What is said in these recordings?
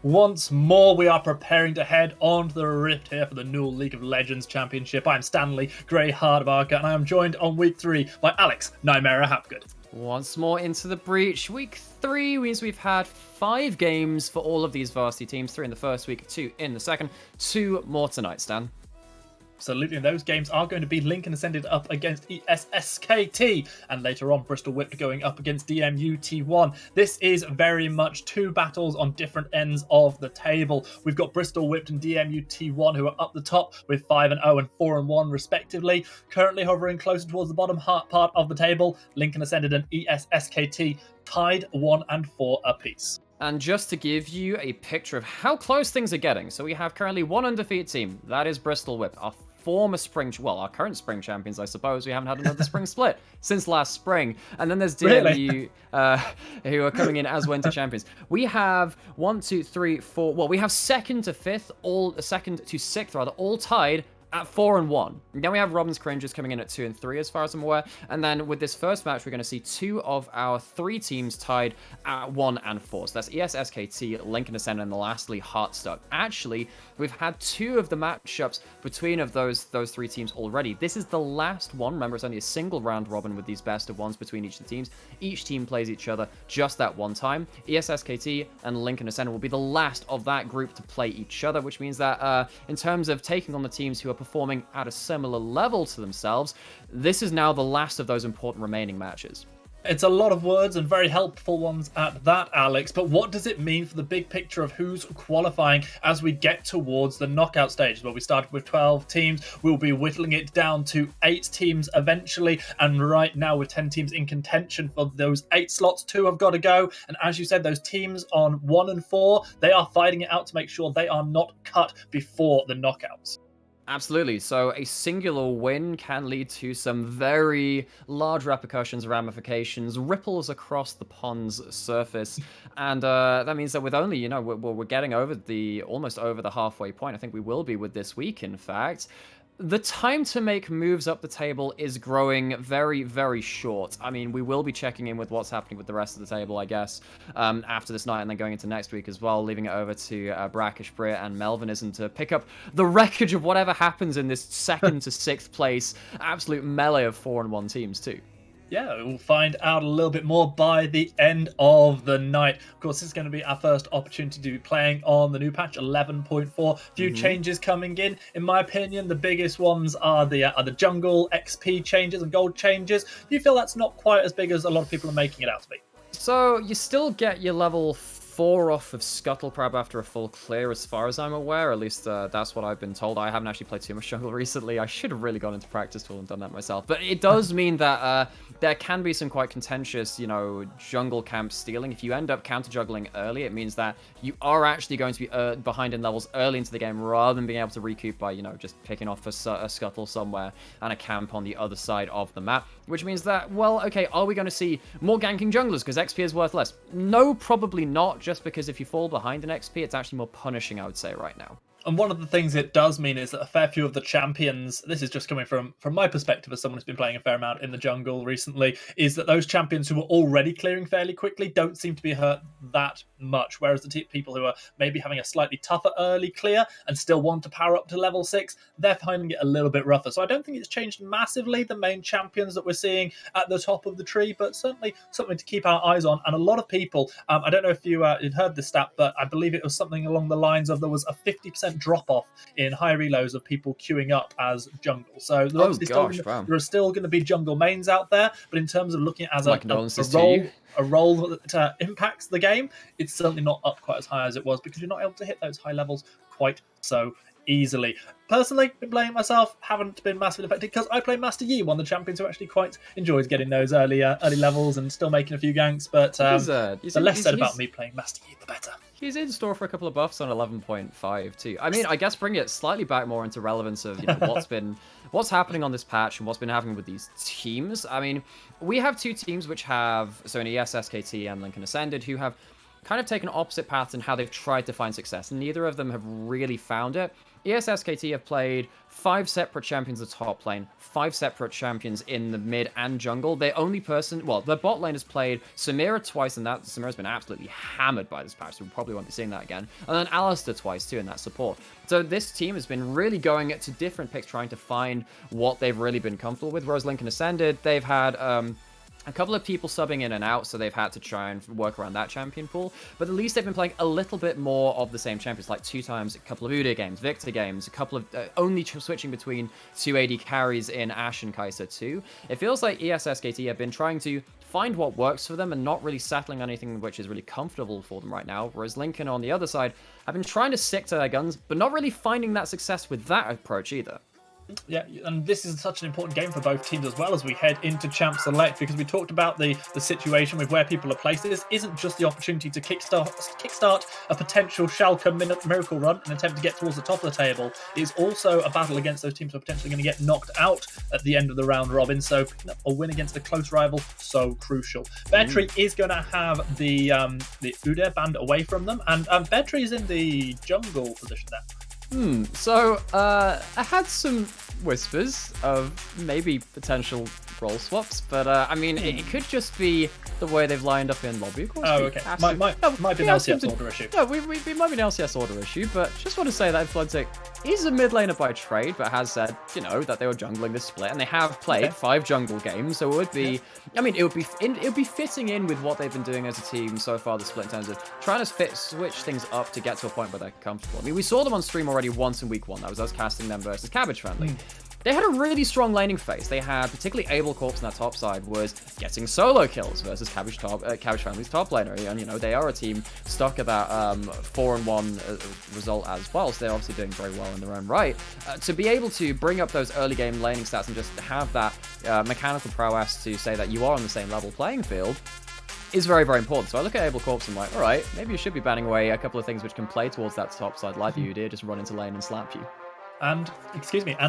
Once more, we are preparing to head onto the Rift here for the new League of Legends Championship. I'm Stanley Greyheart of Arca, and I am joined on week 3 by Alex Nightmare Hapgood. Once more into the breach. Week 3 means we've had 5 games for all of these Varsity teams. 3 in the first week, 2 in the second. 2 more tonight, Stan. Absolutely, and those games are going to be Lincoln Ascended up against ESSKT, and later on Bristol Whipped going up against DMUT1. This is very much 2 battles on different ends of the table. We've got Bristol Whipped and DMUT1 who are up the top with 5-0 and 4-1 respectively. Currently hovering closer towards the bottom part of the table, Lincoln Ascended and ESSKT tied 1-4 apiece. And just to give you a picture of how close things are getting, so we have currently 1 undefeated team. That is Bristol Whip, our our current spring champions, I suppose. We haven't had another spring split since last spring. And then there's DMU, who are coming in as winter champions. We have 1, 2, 3, 4. Well, we have second to 6th, all tied at 4-1. Then we have Robin's Cringers coming in at 2 and 3, as far as I'm aware. And then with this first match, we're going to see 2 of our 3 teams tied at 1 and 4. So that's ESSKT, Lincoln Ascend, and lastly Heartstuck. Actually, we've had 2 of the matchups between of those 3 teams already. This is the last one. Remember, it's only a single round robin with these best of ones between each of the teams. Each team plays each other just that one time. ESSKT and Lincoln Ascend will be the last of that group to play each other, which means that in terms of taking on the teams who are performing at a similar level to themselves, this is now the last of those important remaining matches. It's a lot of words and very helpful ones at that, Alex, but what does it mean for the big picture of who's qualifying as we get towards the knockout stages? Well, we started with 12 teams. We'll be whittling it down to 8 teams eventually, and right now with 10 teams in contention for those 8 slots, 2 have got to go. And as you said, those teams on 1 and 4, they are fighting it out to make sure they are not cut before the knockouts. Absolutely. So a singular win can lead to some very large repercussions, ramifications, ripples across the pond's surface. And that means that with only, we're getting almost over the halfway point. I think we will be with this week, in fact. The time to make moves up the table is growing very, very short. I mean, we will be checking in with what's happening with the rest of the table, I guess, after this night and then going into next week as well, leaving it over to Brackish, Brit, and Melvinism to pick up the wreckage of whatever happens in this 2nd to 6th place absolute melee of 4-1 teams too. Yeah, we'll find out a little bit more by the end of the night. Of course, this is going to be our first opportunity to be playing on the new patch 11.4. Few changes coming in. In my opinion, the biggest ones are the jungle XP changes and gold changes. Do you feel that's not quite as big as a lot of people are making it out to be? So you still get your level 4 off of Scuttle Crab after a full clear, as far as I'm aware. At least that's what I've been told. I haven't actually played too much jungle recently. I should have really gone into practice tool and done that myself. But it does mean that there can be some quite contentious, jungle camp stealing. If you end up counter juggling early, it means that you are actually going to be behind in levels early into the game rather than being able to recoup by, just picking off a scuttle somewhere and a camp on the other side of the map. Which means that, well, okay, are we going to see more ganking junglers because XP is worth less? No, probably not, just because if you fall behind in XP, it's actually more punishing, I would say, right now. And one of the things it does mean is that a fair few of the champions, this is just coming from my perspective as someone who's been playing a fair amount in the jungle recently, is that those champions who were already clearing fairly quickly don't seem to be hurt that much, whereas the people who are maybe having a slightly tougher early clear and still want to power up to level 6, they're finding it a little bit rougher. So I don't think it's changed massively, the main champions that we're seeing at the top of the tree, but certainly something to keep our eyes on. And a lot of people, I don't know if you'd heard this stat, but I believe it was something along the lines of there was a 50% drop off in high reloads of people queuing up as jungle. So there are still going to be jungle mains out there, but in terms of looking at as a role that impacts the game, it's certainly not up quite as high as it was because you're not able to hit those high levels quite so easily. Personally, been playing it myself, haven't been massively affected because I play Master Yi, one of the champions who actually quite enjoys getting those early levels and still making a few ganks, but the less said about me playing Master Yi, the better. He's in store for a couple of buffs on 11.5 too. I mean, I guess bring it slightly back more into relevance of what's happening on this patch and what's been happening with these teams. I mean, we have 2 teams which have, so in ES, SKT and Lincoln Ascended, who have kind of taken opposite paths in how they've tried to find success, and neither of them have really found it. ESSKT have played 5 separate champions of top lane, 5 separate champions in the mid and jungle. The only person, well, the bot lane has played Samira twice, and that Samira's been absolutely hammered by this patch, so we probably won't be seeing that again. And then Alistair twice too in that support. So this team has been really going to different picks, trying to find what they've really been comfortable with, whereas Lincoln Ascended, they've had a couple of people subbing in and out, so they've had to try and work around that champion pool. But at least they've been playing a little bit more of the same champions, like 2 times, a couple of Udyr games, Victor games, a couple of only switching between 2 AD carries in Ashe and Kai'Sa too. It feels like ESSKT have been trying to find what works for them and not really settling on anything which is really comfortable for them right now, whereas Lincoln on the other side have been trying to stick to their guns, but not really finding that success with that approach either. Yeah, and this is such an important game for both teams as well as we head into Champ Select, because we talked about the situation with where people are placed. This isn't just the opportunity to kickstart a potential Schalke miracle run and attempt to get towards the top of the table. It is also a battle against those teams who are potentially going to get knocked out at the end of the round robin, so picking up a win against a close rival, so crucial. Bedtree is going to have the Udyr banned away from them, and Bedtree is in the jungle position there. So, I had some whispers of maybe potential role swaps, but I mean, it could just be the way they've lined up in lobby. Of course, okay. Might be an LCS order issue. No, it might be an LCS order issue, but just want to say that Influentic is a mid laner by trade, but has said, that they were jungling this split, and they have played 5 jungle games, so it would be, I mean, it would be fitting in with what they've been doing as a team so far, the split, in terms of trying to switch things up to get to a point where they're comfortable. I mean, we saw them on stream already once in week 1. That was us casting them versus Cabbage Friendly. They had a really strong laning phase. They had, particularly Abel Corpse on that top side, was getting solo kills versus Cabbage Family's top laner. And, they are a team stuck at that 4-1 result as well, so they're obviously doing very well in their own right. To be able to bring up those early game laning stats and just have that mechanical prowess to say that you are on the same level playing field is very, very important. So I look at Abel Corpse and I'm like, all right, maybe you should be banning away a couple of things which can play towards that top side, like the Udyr, just run into lane and slap you. And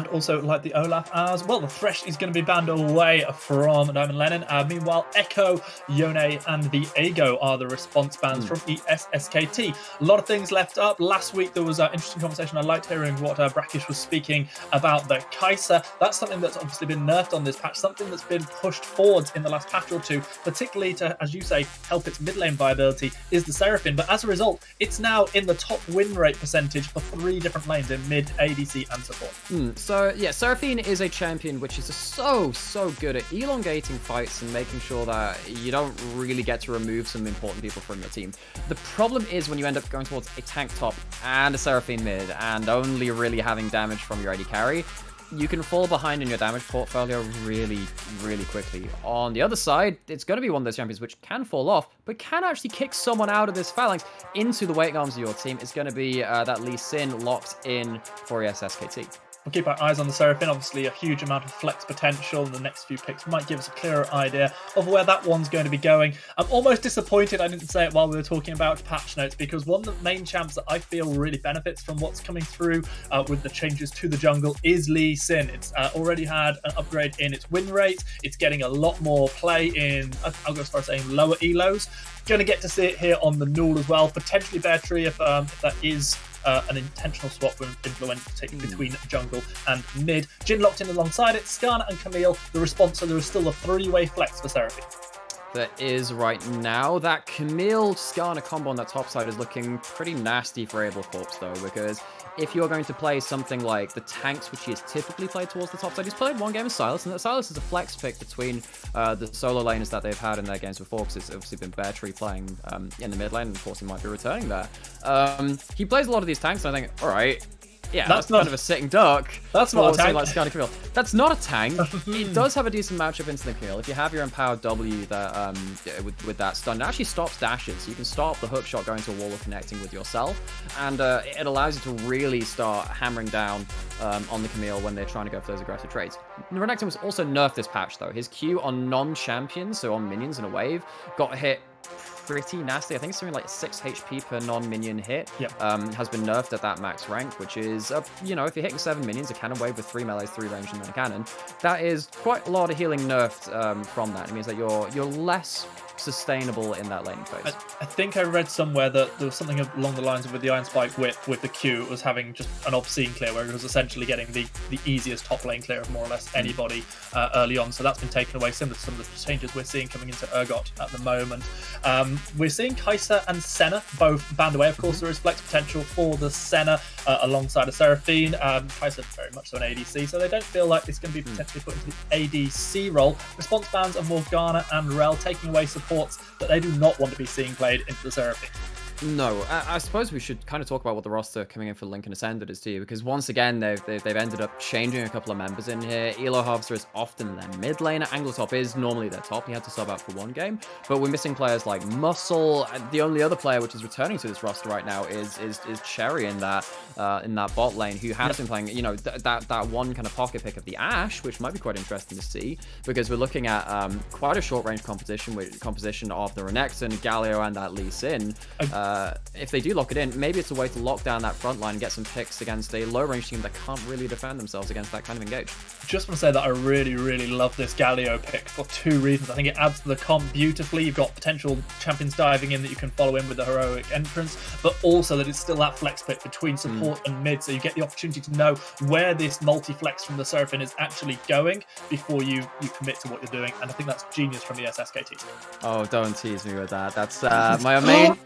also like the Olaf as well. The Thresh is going to be banned away from Diamond Lennon. Meanwhile, Echo, Yone, and the Ago are the response bans from ESSKT. A lot of things left up. Last week there was an interesting conversation. I liked hearing what Brackish was speaking about the Kai'Sa. That's something that's obviously been nerfed on this patch, something that's been pushed forwards in the last patch or two, particularly to, as you say, help its mid lane viability, is the Seraphine. But as a result, it's now in the top win rate percentage for 3 different lanes in mid, ADC, and support. So yeah, Seraphine is a champion which is so good at elongating fights and making sure that you don't really get to remove some important people from your team. The problem is when you end up going towards a tank top and a Seraphine mid and only really having damage from your AD carry, you can fall behind in your damage portfolio really, really quickly. On the other side, it's going to be one of those champions which can fall off, but can actually kick someone out of this phalanx into the waiting arms of your team. It's going to be that Lee Sin locked in for SKT. We'll keep our eyes on the Seraphine. Obviously, a huge amount of flex potential. The next few picks might give us a clearer idea of where that one's going to be going. I'm almost disappointed I didn't say it while we were talking about patch notes, because one of the main champs that I feel really benefits from what's coming through with the changes to the jungle is Lee Sin. It's already had an upgrade in its win rate. It's getting a lot more play in, I'll go as far as saying, lower elos. Going to get to see it here on the Null as well. Potentially Bear Tree if that is an intentional swap with influence between jungle and mid. Jhin locked in alongside it, Skarner and Camille the response, so there is still a 3-way flex for Seraphine. There is right now. That Camille Skarner combo on that top side is looking pretty nasty for Abel Corpse though, because if you're going to play something like the tanks, which he has typically played towards the top side, he's played one game of Silas, and that Silas is a flex pick between the solo laners that they've had in their games before, because it's obviously been Bear Tree playing in the mid lane, and of course he might be returning there. He plays a lot of these tanks, and I think, alright, yeah, that's kind of a sitting duck. That's not a tank. Like Skarner Camille. That's not a tank. It does have a decent matchup into the Camille. If you have your empowered W that with that stun, it actually stops dashes. You can stop the hook shot going to a wall or connecting with yourself, and it allows you to really start hammering down on the Camille when they're trying to go for those aggressive trades. Renekton was also nerfed this patch though. His Q on non-champions, so on minions in a wave, got hit pretty nasty. I think it's something like 6 HP per non-minion hit. Yep. Has been nerfed at that max rank, which is, you know, if you're hitting 7 minions, a cannon wave with 3 melees, 3 range, and then a cannon, that is quite a lot of healing nerfed from that. It means that you're less sustainable in that laning phase. I think I read somewhere that there was something along the lines of with the Iron Spike whip with the Q, it was having just an obscene clear, where it was essentially getting the easiest top lane clear of more or less anybody early on. So that's been taken away, similar to some of the changes we're seeing coming into Urgot at the moment. We're seeing Kai'Sa and Senna both banned away. Of course, there is flex potential for the Senna alongside a Seraphine. Kai'Sa very much so an ADC, so they don't feel like it's going to be potentially put into the ADC role. Response bans of Morgana and Rel taking away supports that they do not want to be seeing played into the Seraphine. No, I suppose we should kind of talk about what the roster coming in for Lincoln Ascended is to you, because once again, they've ended up changing a couple of members in here. Elo Harvester is often their mid laner. Angletop is normally their top. He had to sub out for one game, but we're missing players like Muscle. The only other player which is returning to this roster right now is Cherry in that bot lane, who has been playing, you know, that one kind of pocket pick of the Ashe, which might be quite interesting to see, because we're looking at quite a short range composition of the Renekton, Galio, and that Lee Sin. If they do lock it in, maybe it's a way to lock down that front line and get some picks against a low range team that can't really defend themselves against that kind of engage. Just want to say that I really, really love this Galio pick for 2 reasons. I think it adds to the comp beautifully. You've got potential champions diving in that you can follow in with the heroic entrance, but also that it's still that flex pick between support and mid, so you get the opportunity to know where this multi-flex from the Seraphine is actually going before you commit to what you're doing, and I think that's genius from the SKT. Oh, don't tease me with that. That's my main...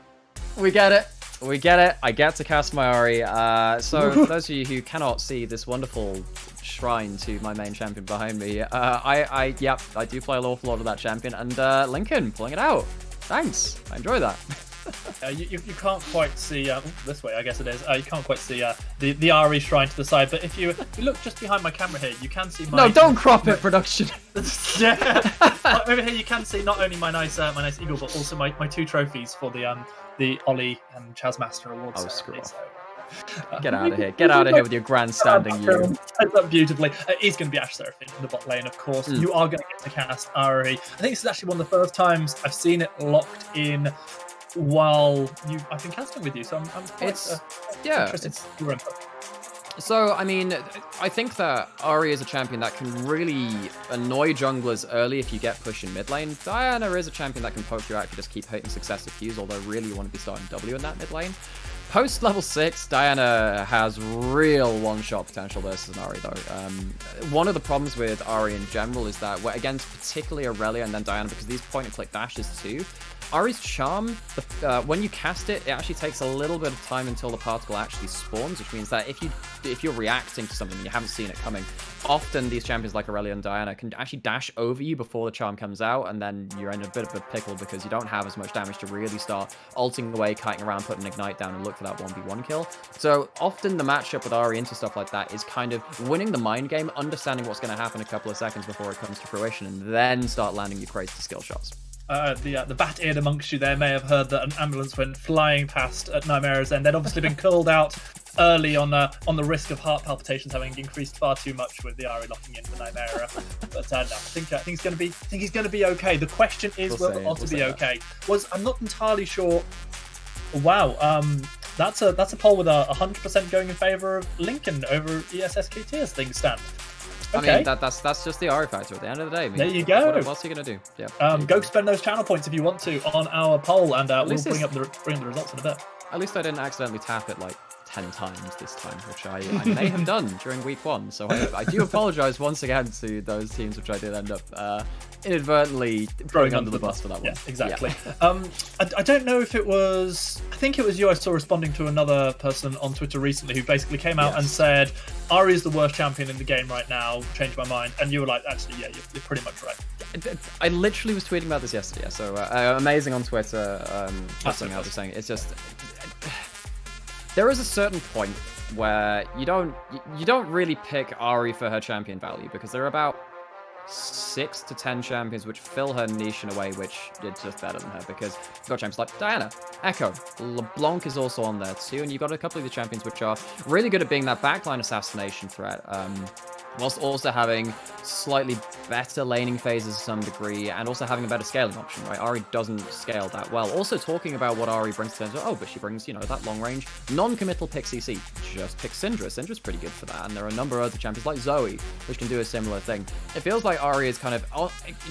We get it. We get it. I get to cast my Ahri. So for those of you who cannot see this wonderful shrine to my main champion behind me, I do play an awful lot of that champion, and Lincoln pulling it out. Thanks. I enjoy that. You can't quite see this way, I guess it is. You can't quite see the Ahri shrine to the side, but if you look just behind my camera here, you can see my... No, don't crop it, production. Yeah. Over here, you can see not only my nice eagle, but also my 2 trophies for the Ollie and Chazmaster Awards. Oh, screw off. Get out of here. Get out of here with your grandstanding you. Sets up beautifully. He's going to be Ashe Seraphine in the bot lane, of course. You are going to get to cast Ahri. I think this is actually one of the first times I've seen it locked in while I've been casting with you, so I'm quite interested. So, I mean, I think that Ahri is a champion that can really annoy junglers early if you get pushed in mid lane. Diana is a champion that can poke you out if you just keep hitting successive Qs, although really you want to be starting W in that mid lane. Post level 6, Diana has real one-shot potential versus an Ahri, though. One of the problems with Ahri in general is that, against particularly Aurelia and then Diana, because these point-and-click dashes too, Ari's Charm, when you cast it, it actually takes a little bit of time until the particle actually spawns, which means that if you're reacting to something and you haven't seen it coming, often these champions like Aurelia and Diana can actually dash over you before the charm comes out, and then you're in a bit of a pickle because you don't have as much damage to really start ulting away, kiting around, putting Ignite down, and look for that 1v1 kill. So often the matchup with Ari into stuff like that is kind of winning the mind game, understanding what's going to happen a couple of seconds before it comes to fruition, and then start landing your crazy skill shots. The bat-eared amongst you there may have heard that an ambulance went flying past at Nymera's end. They'd obviously been called out early on the risk of heart palpitations having increased far too much with the Ari locking in for Nymera. But no, I think he's going to be okay. The question is, will Otter be okay? I'm not entirely sure. Wow, that's a poll with 100% going in favor of Lincoln over ESSKT as things stand. Okay. I mean, that's just the Ari factor at the end of the day. I mean, there you go. What's he going to do? Yeah. Go spend those channel points if you want to on our poll, and we'll bring the results in a bit. At least I didn't accidentally tap it like 10 times this time, which I may have done during week 1. So I do apologize once again to those teams which I did end up inadvertently throwing under the bus for that one. Yeah, exactly. Yeah. I don't know if it was... I think it was you I saw responding to another person on Twitter recently who basically came out and said, Ari is the worst champion in the game right now, changed my mind. And you were like, actually, yeah, you're pretty much right. I literally was tweeting about this yesterday, so amazing on Twitter. Something I was saying. It's just... There is a certain point where you don't really pick Ari for her champion value, because there are about 6 to 10 champions which fill her niche in a way which is just better than her, because you've got champions like Diana, Echo, LeBlanc is also on there too, and you've got a couple of the champions which are really good at being that backline assassination threat, whilst also having slightly better laning phases to some degree, and also having a better scaling option, right? Ari doesn't scale that well. Also talking about what Ari brings to terms of, but she brings, that long range, non-committal pick CC. Just pick Syndra. Syndra's pretty good for that, and there are a number of other champions like Zoe, which can do a similar thing. It feels like Ari is kind of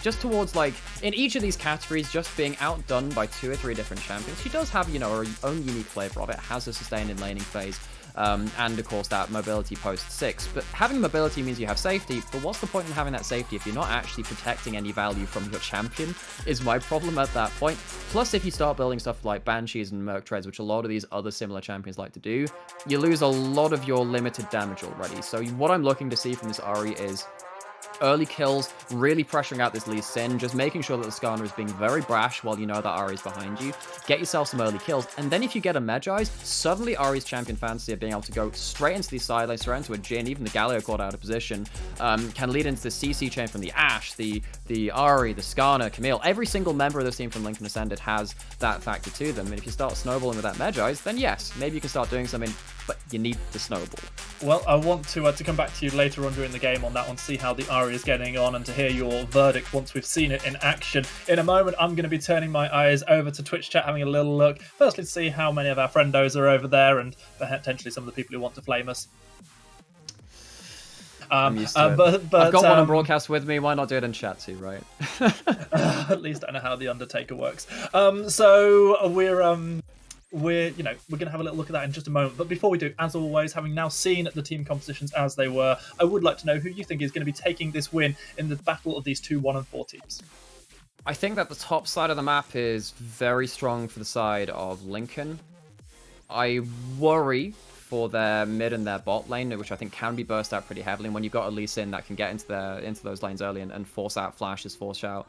just towards, like, in each of these categories, just being outdone by 2 or 3 different champions. She does have, her own unique flavor of it, has a sustained in laning phase, and of course that mobility post 6. But having mobility means you have safety, but what's the point in having that safety if you're not actually protecting any value from your champion, is my problem at that point. Plus, if you start building stuff like Banshees and Merc Treads, which a lot of these other similar champions like to do, you lose a lot of your limited damage already. So what I'm looking to see from this Ari is early kills, really pressuring out this Lee Sin, just making sure that the Skarner is being very brash while you know that Ari's behind you. Get yourself some early kills, and then if you get a Magi's, suddenly Ari's champion fantasy of being able to go straight into these sidelines, straight into a Jhin, even the Galio caught out of position, can lead into the CC chain from the Ashe, the Ari, the Skarner, Camille. Every single member of this team from Lincoln Ascended has that factor to them, and if you start snowballing with that Magi's, then yes, maybe you can start doing something, but you need the snowball. Well, I want to come back to you later on during the game on that one, see how the Ari is getting on, and to hear your verdict once we've seen it in action. In a moment, I'm going to be turning my eyes over to Twitch chat, having a little look. Firstly, to see how many of our friendos are over there, and potentially some of the people who want to flame us. I'm used to it. But I've got one on broadcast with me. Why not do it in chat too, right? At least I know how the Undertaker works. So we're going to have a little look at that in just a moment. But before we do, as always, having now seen the team compositions as they were, I would like to know who you think is going to be taking this win in the battle of these 2, 1, and 4 teams. I think that the top side of the map is very strong for the side of Lincoln. I worry for their mid and their bot lane, which I think can be burst out pretty heavily. And when you've got a Lee Sin that can get into those lanes early and force out flashes, force out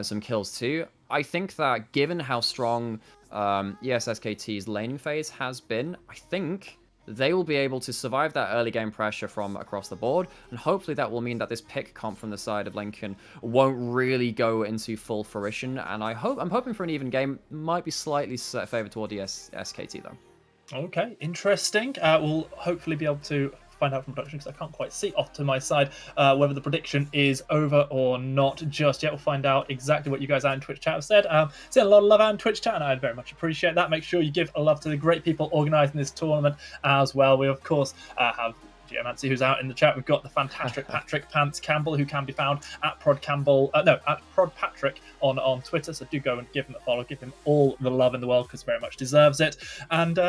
some kills too, I think that given how strong ESSKT's laning phase has been, I think they will be able to survive that early game pressure from across the board, and hopefully that will mean that this pick comp from the side of Lincoln won't really go into full fruition, and I'm hoping for an even game. Might be slightly favored toward ESSKT though. Okay, interesting. We'll hopefully be able to find out from production, because I can't quite see off to my side whether the prediction is over or not just yet. We'll find out exactly what you guys out in Twitch chat have said. Seeing a lot of love out in Twitch chat, and I'd very much appreciate that. Make sure you give a love to the great people organising this tournament as well. We of course have Geomancy, who's out in the chat. We've got the fantastic Patrick Pants Campbell, who can be found at Prod Patrick on Twitter. So do go and give him a follow, give him all the love in the world, because very much deserves it. And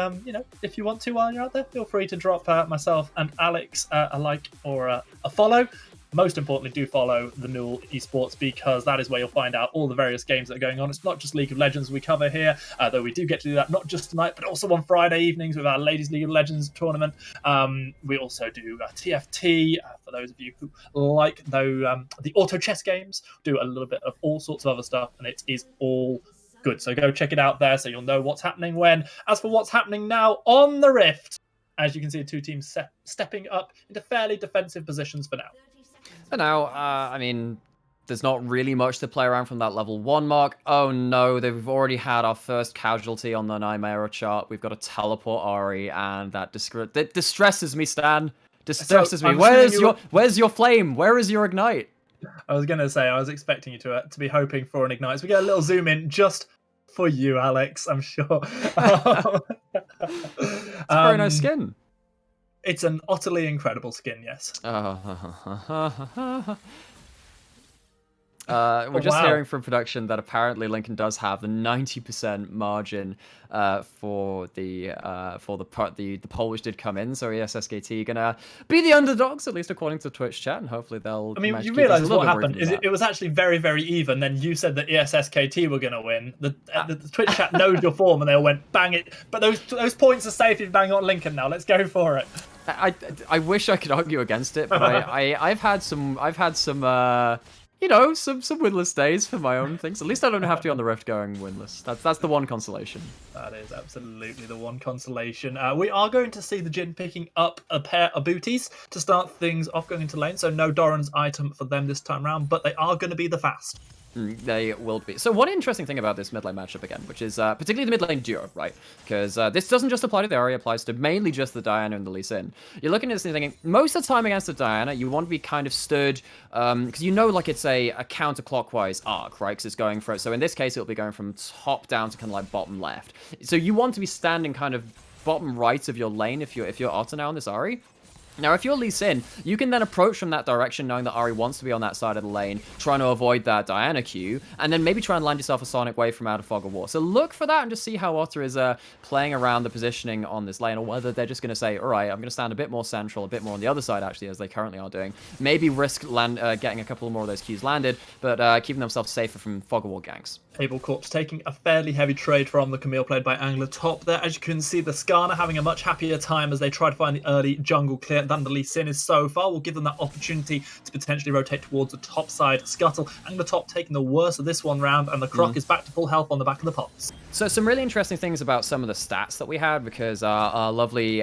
if you want to while you're out there, feel free to drop myself and Alex a like or a follow. most importantly, do follow the Null Esports, because that is where you'll find out all the various games that are going on. It's not just League of Legends we cover here, though we do get to do that not just tonight, but also on Friday evenings with our Ladies League of Legends tournament. We also do TFT, for those of you who like the auto chess games, do a little bit of all sorts of other stuff, and it is all good. So go check it out there so you'll know what's happening when. As for what's happening now on the Rift, as you can see, the two teams stepping up into fairly defensive positions for now. For now, I mean, there's not really much to play around from that level 1 mark. Oh no, we've already had our first casualty on the Nightmare chart. We've got a teleport Ari, and that distresses me, Stan. Distresses me. Where's your flame? Where is your ignite? I was going to say, I was expecting you to be hoping for an ignite. So we get a little zoom in just for you, Alex, I'm sure. It's a very nice skin. It's an utterly incredible skin, yes. We're just hearing from production that apparently Lincoln does have the 90% margin for the part the Polish did come in, so ESSKT gonna be the underdogs, at least according to Twitch chat, and hopefully they'll. I mean, you realise what happened is it was actually very, very even. Then you said that ESSKT were gonna win. The Twitch chat knows your form, and they all went bang it. But those points are safe if you bang on Lincoln now. Let's go for it. I wish I could argue against it, but I've had some you know, some winless days for my own things. At least I don't have to be on the Rift going winless. That's the one consolation. That is absolutely the one consolation. We are going to see the Jin picking up a pair of booties to start things off going into lane. So no Doran's item for them this time around, but they are going to be the fast. They will be. So one interesting thing about this mid lane matchup again, which is particularly the mid lane duo, right? Because this doesn't just apply to the Ahri, it applies to mainly just the Diana and the Lee Sin. You're looking at this and thinking, most of the time against the Diana, you want to be kind of stood, because you know like it's a counterclockwise arc, right? Because it's going for it. So in this case, it'll be going from top down to kind of like bottom left. So you want to be standing kind of bottom right of your lane if you're Otter now on this Ahri. Now, if you're Lee Sin, you can then approach from that direction, knowing that Ahri wants to be on that side of the lane, trying to avoid that Diana Q, and then maybe try and land yourself a Sonic Wave from out of Fog of War. So look for that and just see how Otter is playing around the positioning on this lane, or whether they're just going to say, all right, I'm going to stand a bit more central, a bit more on the other side, actually, as they currently are doing. Maybe risk getting a couple more of those Qs landed, but keeping themselves safer from Fog of War ganks. Able Corps taking a fairly heavy trade from the Camille played by Angler top there. As you can see, the Skarner having a much happier time as they try to find the early jungle clear than the Lee Sin is so far. Will give them that opportunity to potentially rotate towards the top side scuttle. Angler top taking the worst of this one round, and the Croc is back to full health on the back of the pots. So some really interesting things about some of the stats that we had, because our lovely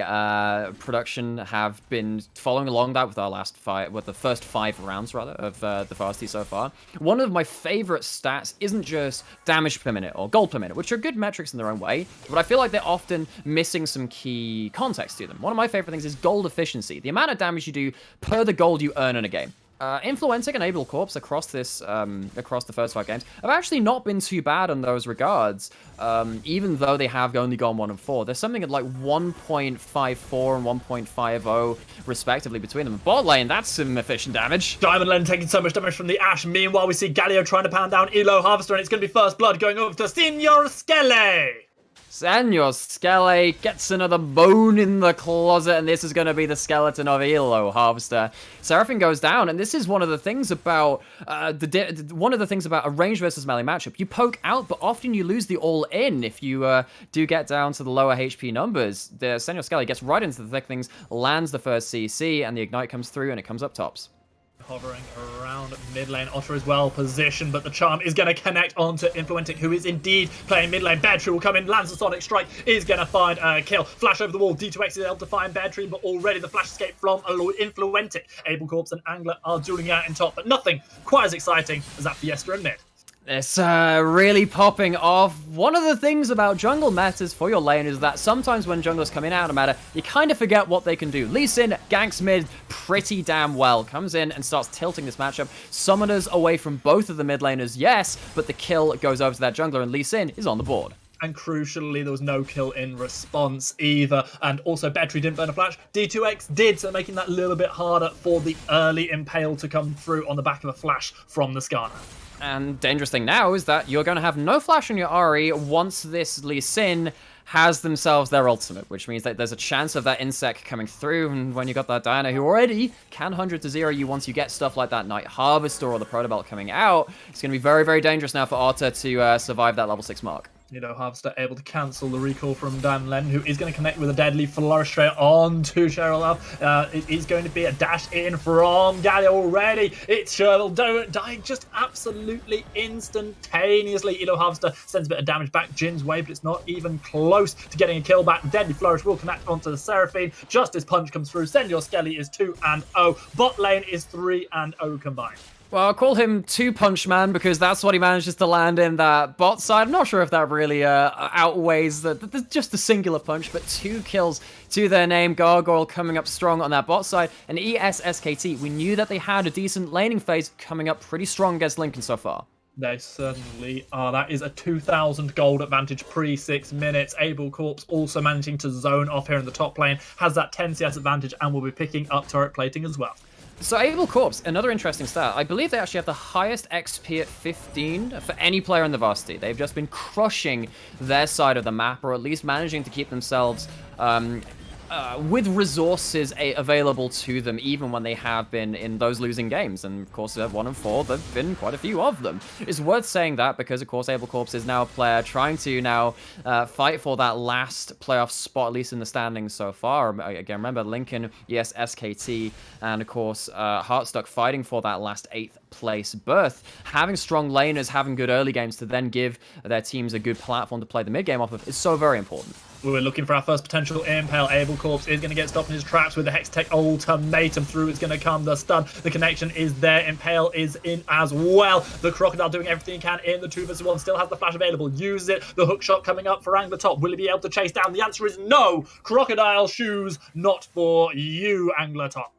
production have been following along that with our the first 5 rounds rather of the Varsity so far. One of my favorite stats isn't just damage per minute or gold per minute, which are good metrics in their own way, but I feel like they're often missing some key context to them. One of my favorite things is gold efficiency, the amount of damage you do per the gold you earn in a game. Influencing and Able Corps across this, across the first 5 games have actually not been too bad in those regards, even though they have only gone 1 and 4. There's something at like 1.54 and 1.50 respectively between them. Bot lane, that's some efficient damage. Diamond Lane taking so much damage from the Ashe. Meanwhile, we see Galio trying to pound down Elo Harvester, and it's going to be first blood going over to Signor Skele. Senor Skele gets another bone in the closet, and this is going to be the skeleton of Elo Harvester. Seraphine goes down, and this is one of the things about a range versus melee matchup. You poke out, but often you lose the all-in if you do get down to the lower HP numbers. The Senor Skele gets right into the thick things, lands the first CC, and the Ignite comes through, and it comes up tops. Hovering around mid lane, Otter is well positioned, but the charm is going to connect onto Influentic, who is indeed playing mid lane. Bear Tree will come in, lands the Sonic Strike, is going to find a kill. Flash over the wall, D2X is able to find Bear Tree, but already the flash escape from Influentic. Able Corps and Angler are dueling out in top, but nothing quite as exciting as that Fiesta in mid. It's really popping off. One of the things about jungle matters for your lane is that sometimes when junglers come in out of meta, you kind of forget what they can do. Lee Sin ganks mid pretty damn well. Comes in and starts tilting this matchup. Summoners away from both of the mid laners, yes, but the kill goes over to that jungler, and Lee Sin is on the board. And crucially, there was no kill in response either. And also, Battery didn't burn a flash. D2X did, so making that a little bit harder for the early Impale to come through on the back of a flash from the Skarner. And dangerous thing now is that you're going to have no flash on your Ahri once this Lee Sin has themselves their ultimate, which means that there's a chance of that insect coming through, and when you got that Diana who already can 100 to 0 you once you get stuff like that Night Harvester or the Protobelt coming out, it's going to be very, very dangerous now for Otter to survive that level 6 mark. Harvester able to cancel the recall from Dan Len, who is going to connect with a deadly flourish straight on to Cheryl Love. It is going to be a dash in from Gallia already. It's Cheryl dying just absolutely instantaneously. Harvester sends a bit of damage back Jin's way, but it's not even close to getting a kill back. Deadly flourish will connect onto the Seraphine just as punch comes through. Send Your Skelly is 2-0. Bot lane is 3-0 combined. Well, I'll call him Two Punch Man because that's what he manages to land in that bot side. I'm not sure if that really outweighs just the singular punch, but 2 kills to their name. Gargoyle coming up strong on that bot side. And ESSKT, we knew that they had a decent laning phase coming up pretty strong against Lincoln so far. They certainly are. That is a 2,000 gold advantage pre-6 minutes. Able Corpse also managing to zone off here in the top lane. Has that 10 CS advantage and will be picking up turret plating as well. So Able Corpse, another interesting stat. I believe they actually have the highest XP at 15 for any player in the Varsity. They've just been crushing their side of the map, or at least managing to keep themselves with resources available to them, even when they have been in those losing games. And of course, they're 1 and 4. There've been quite a few of them. It's worth saying that because, of course, Able Corpse is now a player trying to now fight for that last playoff spot, at least in the standings so far. Again, remember Lincoln, yes, SKT, and of course Heartstuck fighting for that last 8th place berth. Having strong laners, having good early games to then give their teams a good platform to play the mid game off of is so very important. We're looking for our first potential impale. Able Corpse is going to get stopped in his tracks with the Hextech ultimatum through. It's going to come the stun. The connection is there. Impale is in as well. The Crocodile doing everything he can in the 2v1. Still has the flash available. Uses it. The hook shot coming up for Angler Top. Will he be able to chase down? The answer is no. Crocodile shoes, not for you, Angler Top.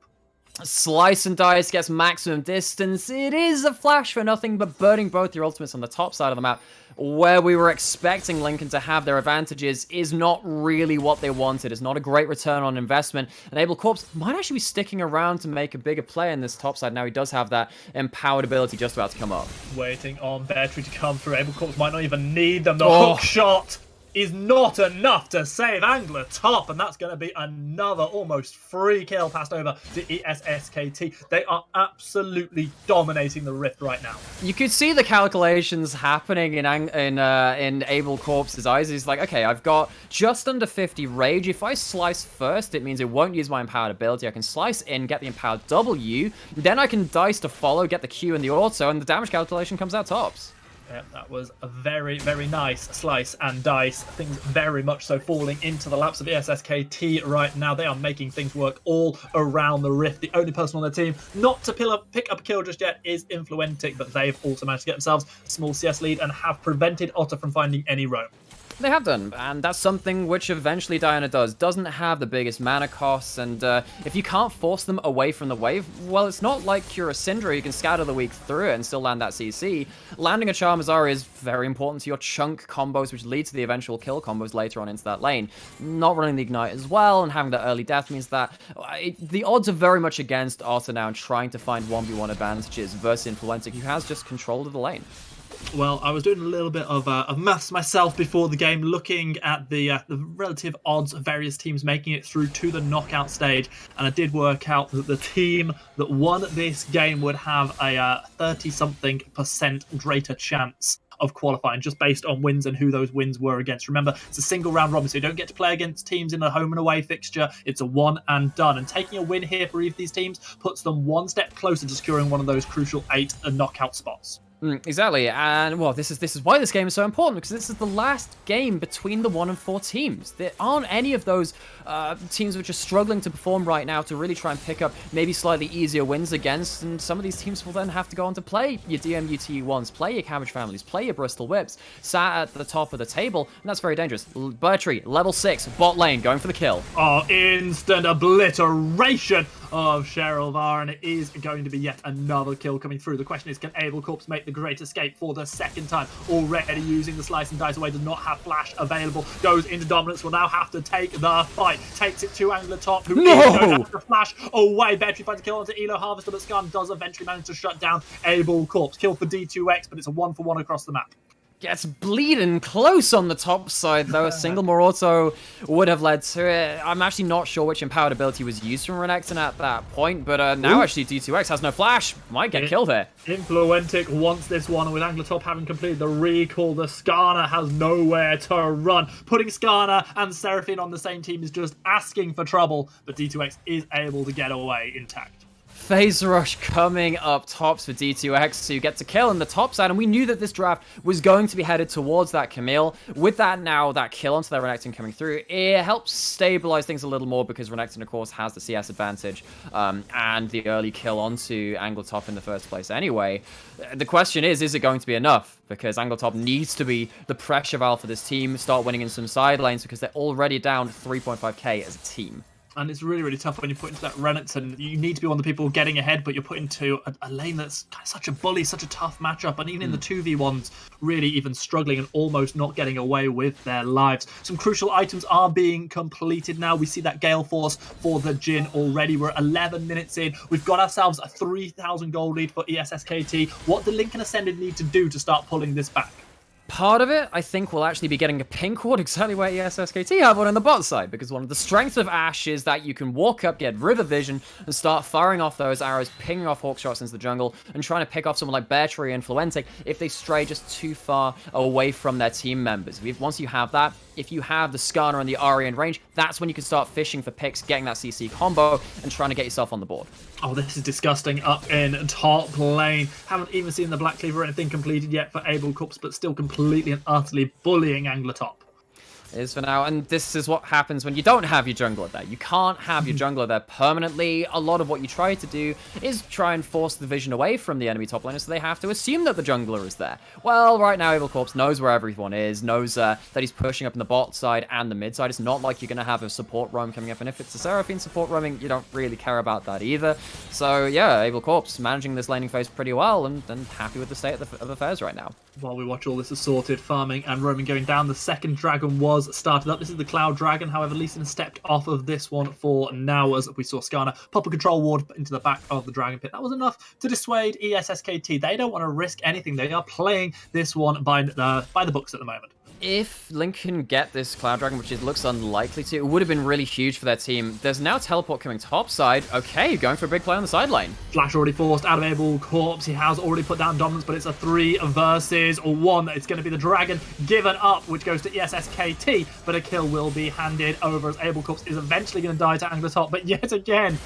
Slice and Dice gets maximum distance. It is a flash for nothing, but burning both your ultimates on the top side of the map, where we were expecting Lincoln to have their advantages, is not really what they wanted. It's not a great return on investment. And Able Corpse might actually be sticking around to make a bigger play in this top side. Now he does have that empowered ability just about to come up. Waiting on Battery to come through. Able Corpse might not even need them. The hook shot is not enough to save Angler Top, and that's going to be another almost free kill passed over to ESSKT. They are absolutely dominating the Rift right now. You could see the calculations happening in Able Corpse's eyes. He's like, okay, I've got just under 50 rage. If I slice first, it means it won't use my empowered ability. I can slice in, get the empowered W, then I can dice to follow, get the Q and the auto, and the damage calculation comes out tops. Yeah, that was a very, very nice slice and dice. Things very much so falling into the laps of ESSKT right now. They are making things work all around the Rift. The only person on their team not to pick up a kill just yet is Influentic, but they've also managed to get themselves a small CS lead and have prevented Otter from finding any roam. They have done, and that's something which eventually Diana does. Doesn't have the biggest mana costs, and if you can't force them away from the wave, well, it's not like you're a Syndra. You can scatter the weak through it and still land that CC. Landing a Charmazari is very important to your chunk combos, which lead to the eventual kill combos later on into that lane. Not running the Ignite as well, and having that early death means that the odds are very much against Otter now and trying to find 1v1 advantages versus Influentic, who has just control of the lane. Well, I was doing a little bit of maths myself before the game, looking at the relative odds of various teams making it through to the knockout stage, and I did work out that the team that won this game would have a 30-something% greater chance of qualifying, just based on wins and who those wins were against. Remember, it's a single round robin, so you don't get to play against teams in a home and away fixture. It's a one and done, and taking a win here for each of these teams puts them one step closer to securing one of those crucial 8 knockout spots. Exactly, and well, this is why this game is so important, because this is the last game between the 1 and 4 teams. There aren't any of those teams which are struggling to perform right now to really try and pick up maybe slightly easier wins against, and some of these teams will then have to go on to play your DMUT1s, play your Cabbage Families, play your Bristol Whips, sat at the top of the table, and that's very dangerous. Bertree, level 6, bot lane, going for the kill. Oh, instant obliteration of Cheryl Var, and it is going to be yet another kill coming through. The question is, can Able Corpse make the great escape for the second time? Already using the slice and dice away, does not have flash available, goes into dominance, will now have to take the fight, takes it to Angler Top, who is going to have to flash away. Battery finds a kill onto Elo Harvester, but Scan does eventually manage to shut down Able Corpse. Kill for D2X, but it's a 1-for-1 across the map. Gets bleeding close on the top side, though. A single more auto would have led to it. I'm actually not sure which empowered ability was used from Renekton at that point, but now actually D2X has no flash. Might get killed here. Influentic wants this one, and with Anglertop having completed the recall, the Skarner has nowhere to run. Putting Skarner and Seraphine on the same team is just asking for trouble, but D2X is able to get away intact. Phase Rush coming up tops for D2X to get to kill in the top side, and we knew that this draft was going to be headed towards that Camille. With that now, that kill onto their Renekton coming through, it helps stabilize things a little more because Renekton, of course, has the CS advantage and the early kill onto Anglertop in the first place anyway. The question is it going to be enough? Because Anglertop needs to be the pressure valve for this team, start winning in some side lanes because they're already down 3.5k as a team. And it's really, really tough when you put into that Renekton. You need to be one of the people getting ahead, but you're put into a lane that's kind of such a bully, such a tough matchup. And even in the 2v1s, really even struggling and almost not getting away with their lives. Some crucial items are being completed now. We see that Gale Force for the Jhin already. We're 11 minutes in. We've got ourselves a 3,000 gold lead for ESSKT. What do Link and Ascended need to do to start pulling this back? Part of it, I think, will actually be getting a pink ward exactly where ESSKT have one on the bot side, because one of the strengths of Ashe is that you can walk up, get river vision, and start firing off those arrows, pinging off hawk shots into the jungle, and trying to pick off someone like Bear Tree and Fluentic if they stray just too far away from their team members. Once you have that, if you have the Skarner and the Ahri in range, that's when you can start fishing for picks, getting that CC combo, and trying to get yourself on the board. Oh, this is disgusting up in top lane. Haven't even seen the Black Cleaver or anything completed yet for Abel Corpse, but still completely and utterly bullying Anglertop. Is for now, and this is what happens when you don't have your jungler there. You can't have your jungler there permanently. A lot of what you try to do is try and force the vision away from the enemy top laner, so they have to assume that the jungler is there. Well, right now, Evil Corpse knows where everyone is, knows that he's pushing up in the bot side and the mid side. It's not like you're going to have a support roam coming up, and if it's a Seraphine support roaming, you don't really care about that either. So, yeah, Evil Corpse managing this laning phase pretty well, and happy with the state of affairs right now. While we watch all this assorted farming and roaming going down, the second dragon was started up. This is the Cloud Dragon. However, Lee Sin stepped off of this one for now as we saw Skarner pop a control ward into the back of the Dragon Pit. That was enough to dissuade ESSKT. They don't want to risk anything. They are playing this one by the books at the moment. If Link can get this Cloud Dragon, which it looks unlikely to, it would have been really huge for their team. There's now teleport coming top side. Okay, going for a big play on the side lane. Flash already forced out of Abel Corpse. He has already put down dominance, but it's a 3 versus 1. It's going to be the Dragon given up, which goes to ESSKT, but a kill will be handed over as Abel Corpse is eventually going to die to Anglertop, but yet again,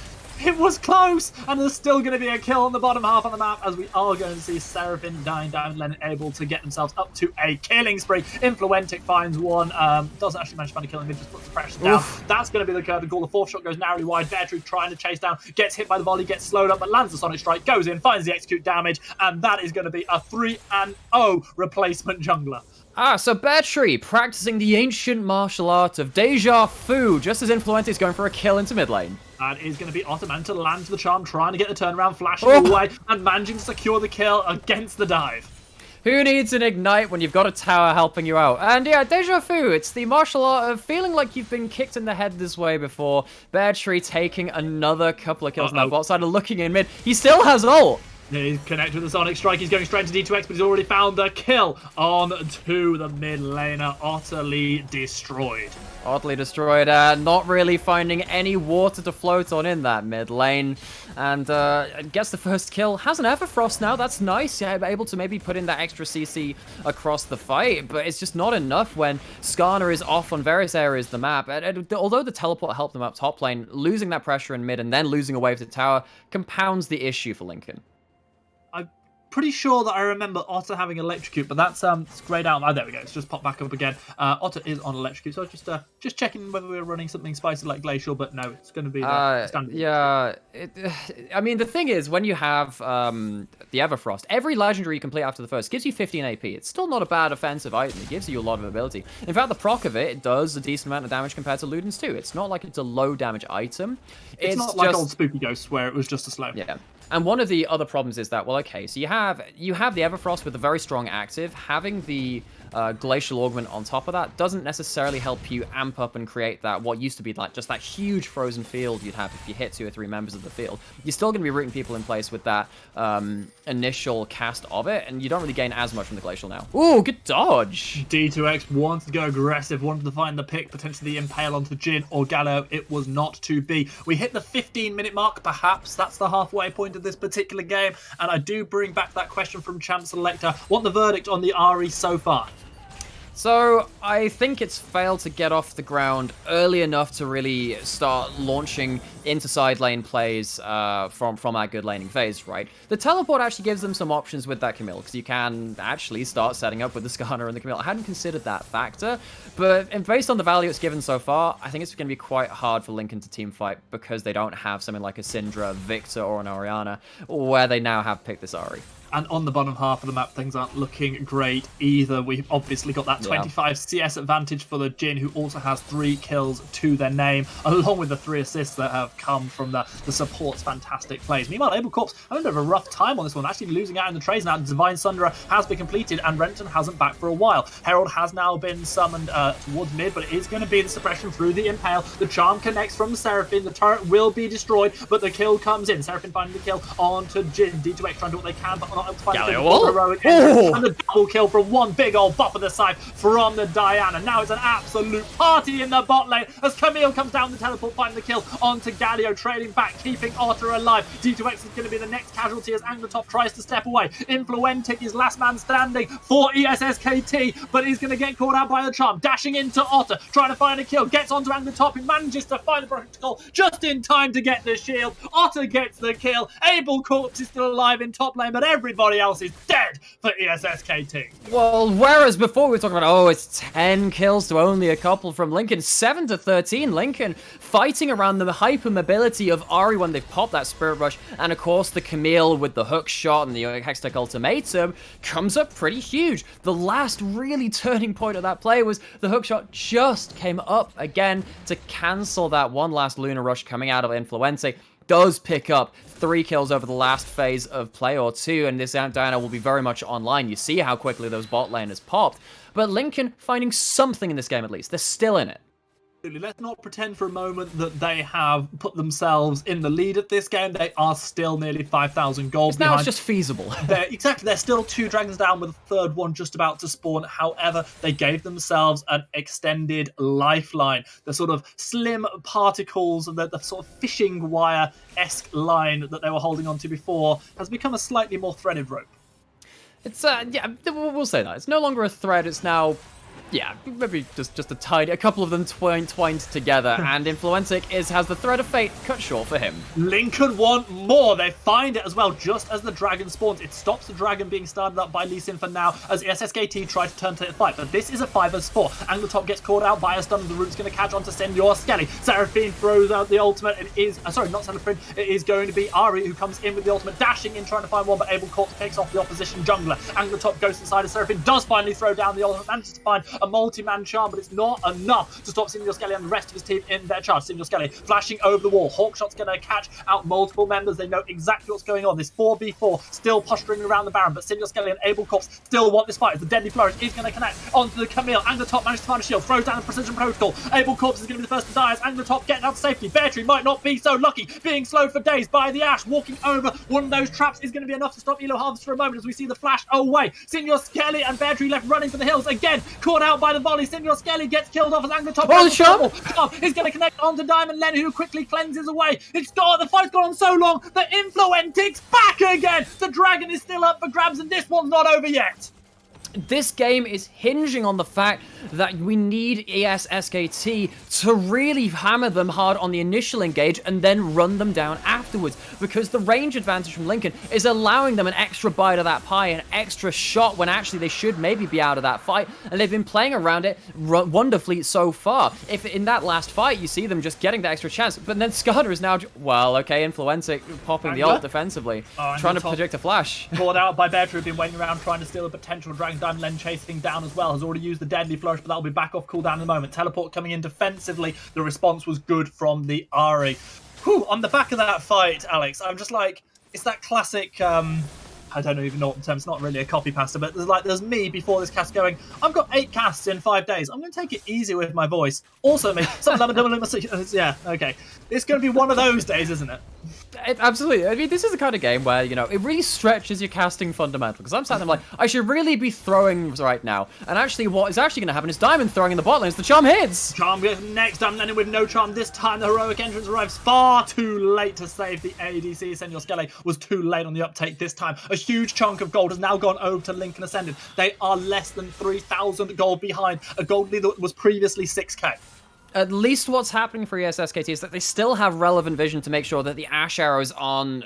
it was close, and there's still going to be a kill on the bottom half of the map as we are going to see Seraphine dying down, Len able to get themselves up to a killing spree. Influentic finds one, doesn't actually manage to find a kill, and just puts the pressure down. That's going to be the curve. The goal. The fourth shot goes narrowly wide. Bear Tree trying to chase down, gets hit by the volley, gets slowed up, but lands the Sonic Strike, goes in, finds the execute damage, and that is going to be a 3-0 replacement jungler. So Bear Tree practicing the ancient martial art of Deja Vu, just as Influentic is going for a kill into mid lane. That is going to be Ottoman to land the charm, trying to get the turnaround, flashing away, and managing to secure the kill against the dive. Who needs an ignite when you've got a tower helping you out? And yeah, Deja Vu, it's the martial art of feeling like you've been kicked in the head this way before. Bear Tree taking another couple of kills on that bot side and looking in mid. He still has an ult. He's connected with the Sonic Strike. He's going straight to D2X, but he's already found the kill on to the mid laner. Utterly destroyed. Utterly destroyed. Not really finding any water to float on in that mid lane. And gets the first kill. Has an Everfrost now. That's nice. Yeah, able to maybe put in that extra CC across the fight. But it's just not enough when Skarner is off on various areas of the map. And although the teleport helped them up top lane, losing that pressure in mid and then losing a wave to the tower compounds the issue for Lincoln. Pretty sure that I remember Otter having electrocute, but that's grayed out. Oh, there we go. It's just popped back up again. Otter is on electrocute, so I was just checking whether we were running something spicy like Glacial, but no, it's going to be the standard. Yeah, I mean, the thing is, when you have the Everfrost, every legendary you complete after the first gives you 15 AP. It's still not a bad offensive item. It gives you a lot of ability. In fact, the proc of it does a decent amount of damage compared to Luden's too. It's not like it's a low damage item. It's not like old Spooky Ghosts where it was just a slow. Yeah. And one of the other problems is that, well, okay, so you have the Everfrost with a very strong active. Having the Glacial Augment on top of that doesn't necessarily help you amp up and create that, what used to be like just that huge frozen field you'd have if you hit 2 or 3 members of the field. You're still going to be rooting people in place with that initial cast of it, and you don't really gain as much from the Glacial now. Ooh, good dodge! D2X wanted to go aggressive, wanted to find the pick, potentially the impale onto Jin or Gallo. It was not to be. We hit the 15-minute mark, perhaps that's the halfway point of this particular game, and I do bring back that question from Champ Selector. What the verdict on the RE so far? So, I think it's failed to get off the ground early enough to really start launching into side lane plays from our good laning phase, right? The teleport actually gives them some options with that Camille, because you can actually start setting up with the Skarner and the Camille. I hadn't considered that factor, but based on the value it's given so far, I think it's going to be quite hard for Lincoln to teamfight because they don't have something like a Syndra, Victor, or an Orianna, where they now have picked this Ahri. And on the bottom half of the map, things aren't looking great either. We've obviously got that 25 CS advantage for the Jin, who also has 3 kills to their name, along with the 3 assists that have come from the support's fantastic plays. Meanwhile, Abel Corpse having a bit of a rough time on this one, actually losing out in the trades now. Divine Sundra has been completed, and Renton hasn't back for a while. Herald has now been summoned towards mid, but it is going to be the suppression through the Impale. The charm connects from Seraphine. The turret will be destroyed, but the kill comes in. Seraphine finding the kill onto Jin. D2X trying to do what they can, but not able to find the heroic entrance, and the double kill from one big old bop of the side from the Diana. Now it's an absolute party in the bot lane as Camille comes down the teleport, finding the kill onto Galio, trailing back, keeping Otter alive. D2X is going to be the next casualty as Anglertop tries to step away. Influentic is last man standing for ESSKT, but he's going to get caught out by the charm. Dashing into Otter, trying to find a kill, gets onto Anglertop, who manages to find the protocol just in time to get the shield. Otter gets the kill. Abel Corpse is still alive in top lane, but everybody else is dead for ESSKT. Well, whereas before we were talking about, oh, it's 10 kills to only a couple from Lincoln, 7 to 13, Lincoln fighting around the hyper mobility of Ahri when they've popped that Spirit Rush, and of course the Camille with the hook shot and the Hextech Ultimatum comes up pretty huge. The last really turning point of that play was the hook shot just came up again to cancel that one last Lunar Rush coming out of Influenza. Does pick up 3 kills over the last phase of play or 2, and this Diana will be very much online. You see how quickly those bot laners popped, but Lincoln finding something in this game at least. They're still in it. Let's not pretend for a moment that they have put themselves in the lead at this game. They are still nearly 5,000 gold behind. Now it's just feasible. They're still 2 dragons down with a third one just about to spawn. However, they gave themselves an extended lifeline. The sort of slim particles, the sort of fishing wire-esque line that they were holding on to before has become a slightly more threaded rope. It's, yeah, we'll say that. It's no longer a thread, it's now... yeah, maybe just a couple of them twined together, and Influentic has the thread of fate cut short for him. Lincoln want more. They find it as well, just as the dragon spawns. It stops the dragon being started up by Lee Sin for now, as SSKT try to turn to the fight. But this is a 5-4. Anglertop gets caught out by a stun, and the root's going to catch on to Senor Skelly. Seraphine throws out the ultimate. It is, sorry, not Seraphine. It is going to be Ahri who comes in with the ultimate, dashing in, trying to find one, but Abel Corpse picks off the opposition jungler. Anglertop goes inside of Seraphine, does finally throw down the ultimate, manages to find a multi-man charm, but it's not enough to stop Senor Skelly and the rest of his team in their charge. Senor Skelly flashing over the wall. Hawkshot's going to catch out multiple members. They know exactly what's going on. This 4v4 still posturing around the Baron, but Senor Skelly and Abel Corpse still want this fight. The Deadly Flourish is going to connect onto the Camille. Anglertop manages to find a shield, throws down the Precision Protocol. Abel Corpse is going to be the first to die as Anglertop getting out to safety. Beartree might not be so lucky, being slowed for days by the Ash. Walking over one of those traps is going to be enough to stop Elo Harvest for a moment as we see the flash away. Senor Skelly and Beartree left running for the hills again, caught out by the volley. Senor Skelly gets killed off as Anglertop. Oh, the shot! He's going to connect onto Diamond Len, who quickly cleanses away. The fight's gone on so long that Influentic's back again. The dragon is still up for grabs, and this one's not over yet. This game is hinging on the fact that we need ESSKT to really hammer them hard on the initial engage and then run them down afterwards, because the range advantage from Lincoln is allowing them an extra bite of that pie, an extra shot when actually they should maybe be out of that fight, and they've been playing around it wonderfully so far. If in that last fight you see them just getting the extra chance, but then Skarner is now, well, okay, Influentic popping the ult defensively, trying to project a flash. Caught out by Beartree, been waiting around trying to steal a potential dragon. Diamond Len chasing down as well, has already used the Deadly Flourish, but that'll be back off cooldown in a moment. Teleport coming in defensively. The response was good from the Ahri. Whew, on the back of that fight, Alex, I'm just like, it's that classic I don't even know what the term. It's not really a copy pasta, but there's me before this cast going, I've got 8 casts in 5 days. I'm going to take it easy with my voice. Also, me. Yeah, okay. It's going to be one of those days, isn't it? Absolutely. I mean, this is the kind of game where, you know, it really stretches your casting fundamental. Because I'm sat there like, I should really be throwing right now. And actually, what is actually going to happen is Diamond throwing in the bot lane as the charm hits. Charm next. Diamond landing with no charm. This time, the heroic entrance arrives far too late to save the ADC. Senor Skele was too late on the uptake this time. A huge chunk of gold has now gone over to Lincoln Ascended. They are less than 3,000 gold behind. A gold lead that was previously 6k. At least what's happening for ESSKT is that they still have relevant vision to make sure that the Ash arrows aren't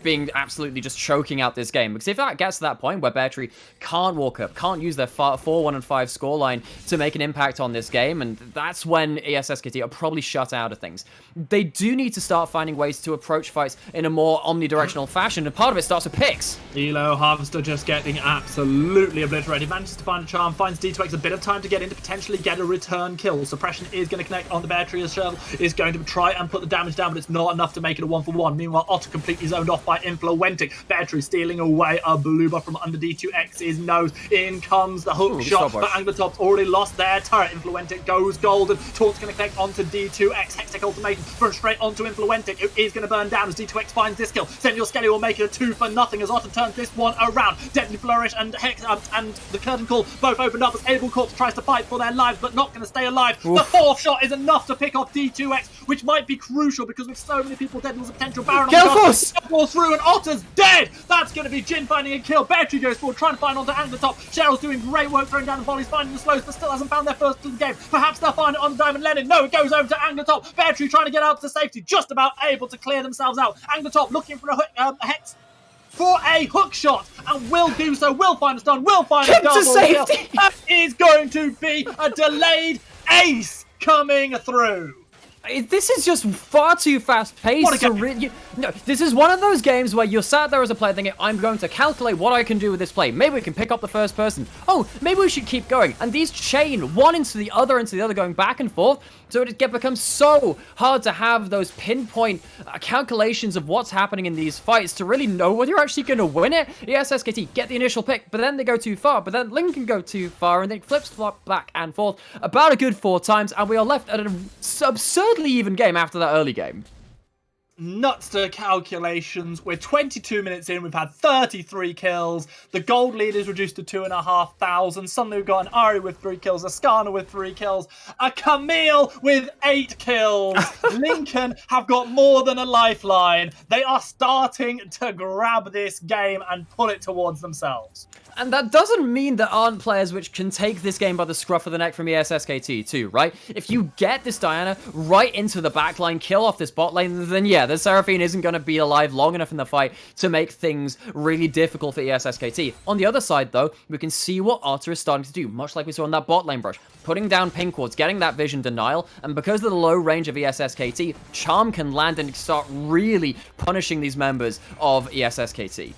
being absolutely just choking out this game. Because if that gets to that point where Bear Tree can't walk up, can't use their 4-1-5 scoreline to make an impact on this game, and that's when ESSKT are probably shut out of things. They do need to start finding ways to approach fights in a more omnidirectional fashion, and part of it starts with picks. Elo Harvester just getting absolutely obliterated. Manages to find a charm, finds D2X a bit of time to get in to potentially get a return kill. Suppression is going to connect on the Bear Tree as Shell is going to try and put the damage down, but it's not enough to make it a 1-for-1. Meanwhile, Otter completely zoned off by Influentic. Bear Tree stealing away a blue buff from under D2X's nose. In comes the hook shot, but Anglertop's already lost their turret. Influentic goes golden. Taunt's going to connect onto D2X. Hextech ultimatum from straight onto Influentic, who is going to burn down as D2X finds this kill. Senor Skelly will make it a 2-for-0 as Otter turns this one around. Deadly Flourish and and the Curtain Call both opened up as Able Corpse tries to fight for their lives, but not going to stay alive. Oof. The 4th shot is enough to pick off D2X, which might be crucial because with so many people dead, there's a potential Baron on the card. Through and Otter's dead. That's going to be Jin finding a kill. Bear Tree goes forward, trying to find onto Anglertop. Cheryl's doing great work throwing down the volleys, finding the slows, but still hasn't found their first of the game. Perhaps they'll find it on Diamond Lennon. No, it goes over to Anglertop. Bear Tree trying to get out to safety, just about able to clear themselves out. Anglertop looking for a hex for a hook shot, and will do so. Will find a stun. Will find a double kill. That is going to be a delayed ace coming through. This is just far too fast-paced. No, this is one of those games where you're sat there as a player thinking, I'm going to calculate what I can do with this play. Maybe we can pick up the first person. Oh, maybe we should keep going. And these chain one into the other, going back and forth. So it becomes so hard to have those pinpoint calculations of what's happening in these fights to really know whether you're actually going to win it. Yes, SKT get the initial pick, but then they go too far. But then Lincoln go too far, and then it flips back and forth about a good 4 times, and we are left at an absurdly even game after that early game. Nuts to calculations. We're 22 minutes in. We've had 33 kills. The gold lead is reduced to 2,500. Suddenly we've got an Ari with 3 kills, a Skana with 3 kills, a Camille with 8 kills. Lincoln have got more than a lifeline. They are starting to grab this game and pull it towards themselves. And that doesn't mean there aren't players which can take this game by the scruff of the neck from ESSKT too, right? If you get this Diana right into the backline, kill off this bot lane, then yeah, the Seraphine isn't going to be alive long enough in the fight to make things really difficult for ESSKT. On the other side, though, we can see what Otter is starting to do, much like we saw in that bot lane brush. Putting down pink wards, getting that vision denial, and because of the low range of ESSKT, Charm can land and start really punishing these members of ESSKT.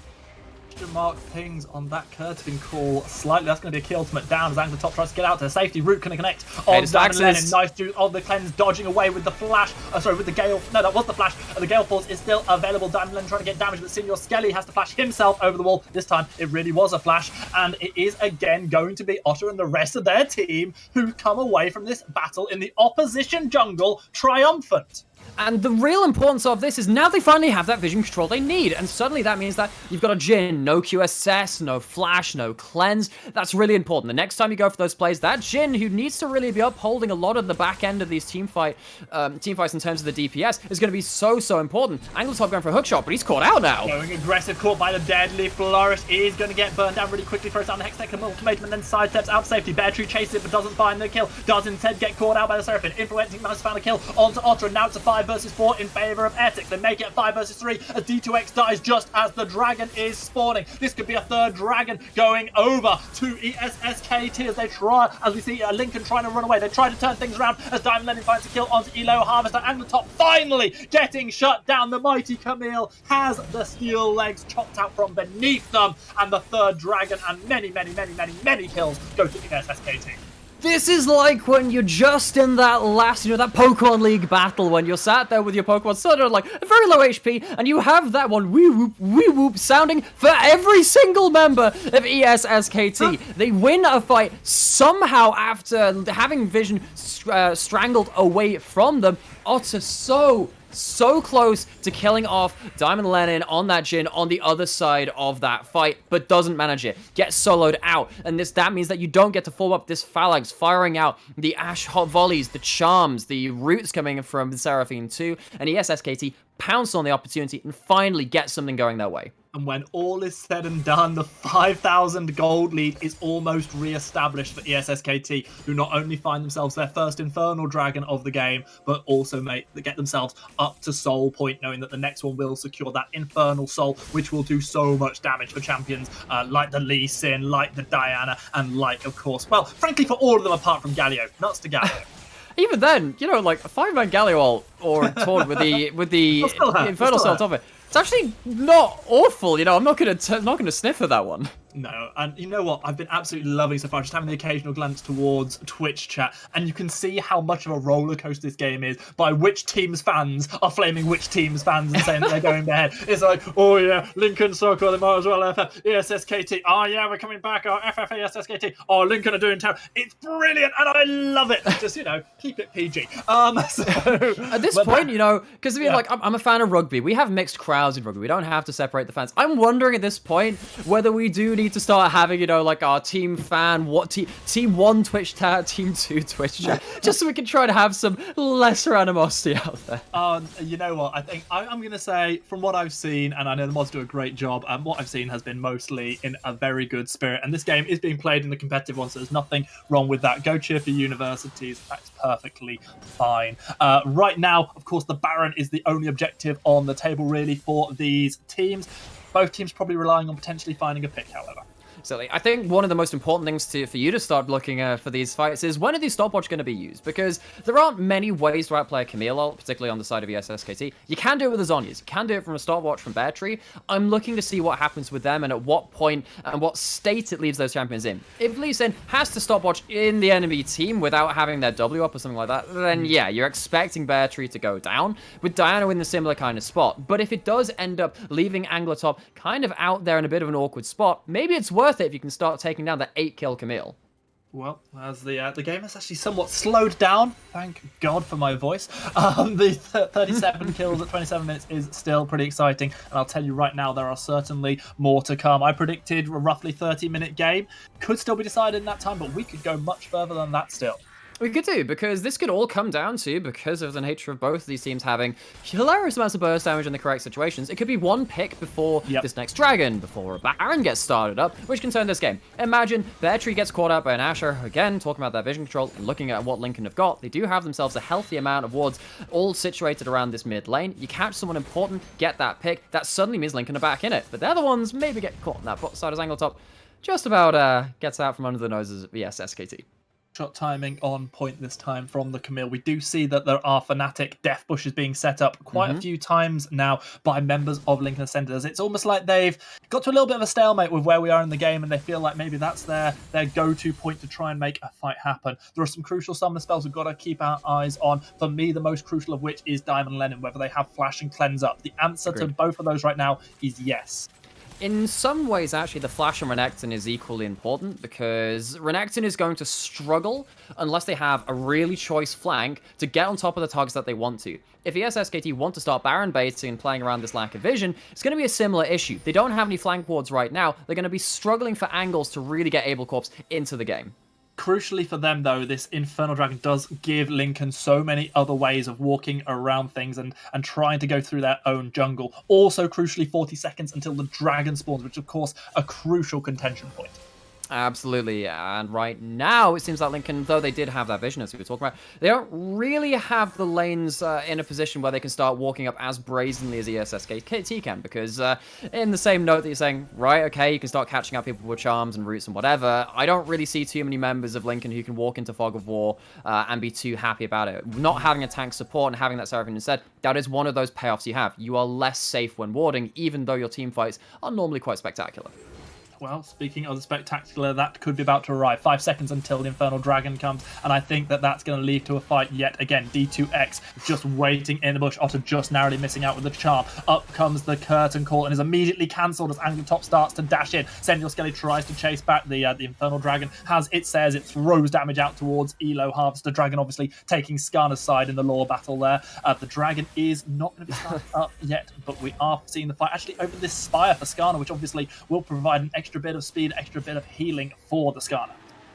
Mark pings on that curtain call slightly. That's going to be a key ultimate down as Anglertop tries to get out to safety. Root can connect on Diamond Lennon. Nice dude on the cleanse, dodging away with the flash. With the Gale. No, that was the flash. The Gale Force is still available. Diamond Lennon trying to get damage, but Senor Skelly has to flash himself over the wall. This time, it really was a flash, and it is again going to be Otter and the rest of their team who come away from this battle in the opposition jungle triumphant. And the real importance of this is now they finally have that vision control they need. And suddenly that means that you've got a Jhin, no QSS, no Flash, no Cleanse. That's really important. The next time you go for those plays, that Jhin, who needs to really be upholding a lot of the back end of these team fights in terms of the DPS, is going to be so important. Anglertop going for a hook shot, but he's caught out now. Going aggressive, caught by the Deadly Flourish. Is going to get burned down really quickly. Throws down the Hextech ultimatum and then sidesteps out safety. Bear Tree chases it but doesn't find the kill. Does instead get caught out by the Seraphine. Influencing managed to find a kill onto Otter, and now it's a 5 versus 4 in favor of Ethics. They make it 5 versus 3 as D2X dies just as the dragon is spawning. This could be a 3rd dragon going over to ESSKT as they try, as we see Lincoln trying to run away. They try to turn things around as Diamond Lennon finds a kill onto Elo Harvester, and the top finally getting shut down. The mighty Camille has the steel legs chopped out from beneath them, and the 3rd dragon and many kills go to ESSKT. This is like when you're just in that last, that Pokemon League battle, when you're sat there with your Pokemon sort of like very low HP, and you have that one wee whoop sounding for every single member of ESSKT. They win a fight somehow after having Vision strangled away from them. Otter so close to killing off Diamond Lennon on that Jhin on the other side of that fight, but doesn't manage it. Gets soloed out, and that means that you don't get to form up this phalanx, firing out the Ash hot volleys, the charms, the roots coming from Seraphine 2, and ESSKT pounce on the opportunity and finally get something going their way. And when all is said and done, the 5,000 gold lead is almost re-established for ESSKT, who not only find themselves their first Infernal Dragon of the game, but also get themselves up to Soul Point, knowing that the next one will secure that Infernal Soul, which will do so much damage for champions like the Lee Sin, like the Diana, and like, of course, well, frankly, for all of them apart from Galio. Nuts to Galio. Even then, like a 5-man Galio ult or Taunt with the Infernal Soul on top of it. It's actually not awful, I'm not gonna sniff at that one. No, and you know what? I've been absolutely loving so far, just having the occasional glance towards Twitch chat, and you can see how much of a roller coaster this game is by which team's fans are flaming which team's fans and saying that they're going ahead. It's like, oh yeah, Lincoln Soccer, they might as well FF, ESSKT. Oh yeah, we're coming back. Oh, FF, ESSKT. Oh, Lincoln are doing terrible. It's brilliant, and I love it. Just, keep it PG. At this point, because I'm a fan of rugby. We have mixed crowds in rugby. We don't have to separate the fans. I'm wondering at this point whether we do need to start having, like our team fan, team 1 Twitch chat, team 2 Twitch chat, just so we can try to have some lesser animosity out there. You know what? I think I'm going to say, from what I've seen, and I know the mods do a great job, and what I've seen has been mostly in a very good spirit, and this game is being played in the competitive one, so there's nothing wrong with that. Go cheer for universities. That's perfectly fine. Right now, of course, the Baron is the only objective on the table, really, for these teams. Both teams probably relying on potentially finding a pick, however. So I think one of the most important things for you to start looking for these fights is, when are these stopwatch going to be used? Because there aren't many ways to outplay a Camille ult, particularly on the side of ESSKT. You can do it with the Zhonya's. You can do it from a stopwatch from Bear Tree. I'm looking to see what happens with them and at what point and what state it leaves those champions in. If Lee Sin has to stopwatch in the enemy team without having their W up or something like that, then yeah, you're expecting Bear Tree to go down, with Diana in a similar kind of spot. But if it does end up leaving Anglertop kind of out there in a bit of an awkward spot, maybe it's worth it if you can start taking down that 8-kill Camille. Well, as the game has actually somewhat slowed down, thank God for my voice. The 37 kills at 27 minutes is still pretty exciting, and I'll tell you right now, there are certainly more to come. I predicted a roughly 30-minute game. Could still be decided in that time, but we could go much further than that still. We could do, because this could all come down to, because of the nature of both of these teams having hilarious amounts of burst damage in the correct situations, it could be one pick before this next dragon, before a Baron gets started up, which can turn this game. Imagine Bear Tree gets caught out by an Asher, again, talking about their vision control and looking at what Lincoln have got. They do have themselves a healthy amount of wards, all situated around this mid lane. You catch someone important, get that pick, that suddenly means Lincoln are back in it. But the other ones maybe get caught in that bot side as Angletop just about gets out from under the noses of ESSKT. Shot timing on point this time from the Camille. We do see that there are Fnatic death bushes being set up quite a few times now by members of Lincoln Ascenders. It's almost like they've got to a little bit of a stalemate with where we are in the game, and they feel like maybe that's their go-to point to try and make a fight happen. There are some crucial summoner spells we've got to keep our eyes on. For me, the most crucial of which is Diamond Lennon, whether they have Flash and Cleanse Up. The answer to both of those right now is yes. In some ways, actually, the Flash and Renekton is equally important, because Renekton is going to struggle unless they have a really choice flank to get on top of the targets that they want to. If ESSKT want to start Baron baiting and playing around this lack of vision, it's going to be a similar issue. They don't have any flank wards right now. They're going to be struggling for angles to really get Abel Corpse into the game. Crucially for them, though, this Infernal Dragon does give Lincoln so many other ways of walking around things and trying to go through their own jungle. Also, crucially, 40 seconds until the dragon spawns, which, of course, a crucial contention point. Absolutely, and right now it seems like Lincoln, though they did have that vision as we were talking about, they don't really have the lanes in a position where they can start walking up as brazenly as ESSKT can, because in the same note that you're saying, right, okay, you can start catching up people with charms and roots and whatever, I don't really see too many members of Lincoln who can walk into Fog of War and be too happy about it. Not having a tank support and having that Seraphine instead, that is one of those payoffs you have. You are less safe when warding, even though your team fights are normally quite spectacular. Well, speaking of the spectacular, that could be about to arrive. 5 seconds until the Infernal Dragon comes, and I think that that's going to lead to a fight yet again. D2X just waiting in the bush. Otter just narrowly missing out with the charm. Up comes the curtain call and is immediately cancelled as Anglertop starts to dash in. Senor Skelly tries to chase back the Infernal Dragon. As it says, it throws damage out towards Elo Harvester. Dragon obviously taking Skarner's side in the lore battle there. The Dragon is not going to be started up yet, but we are seeing the fight actually over this Spire for Skarner, which obviously will provide an extra bit of speed, extra bit of healing for the Skarner.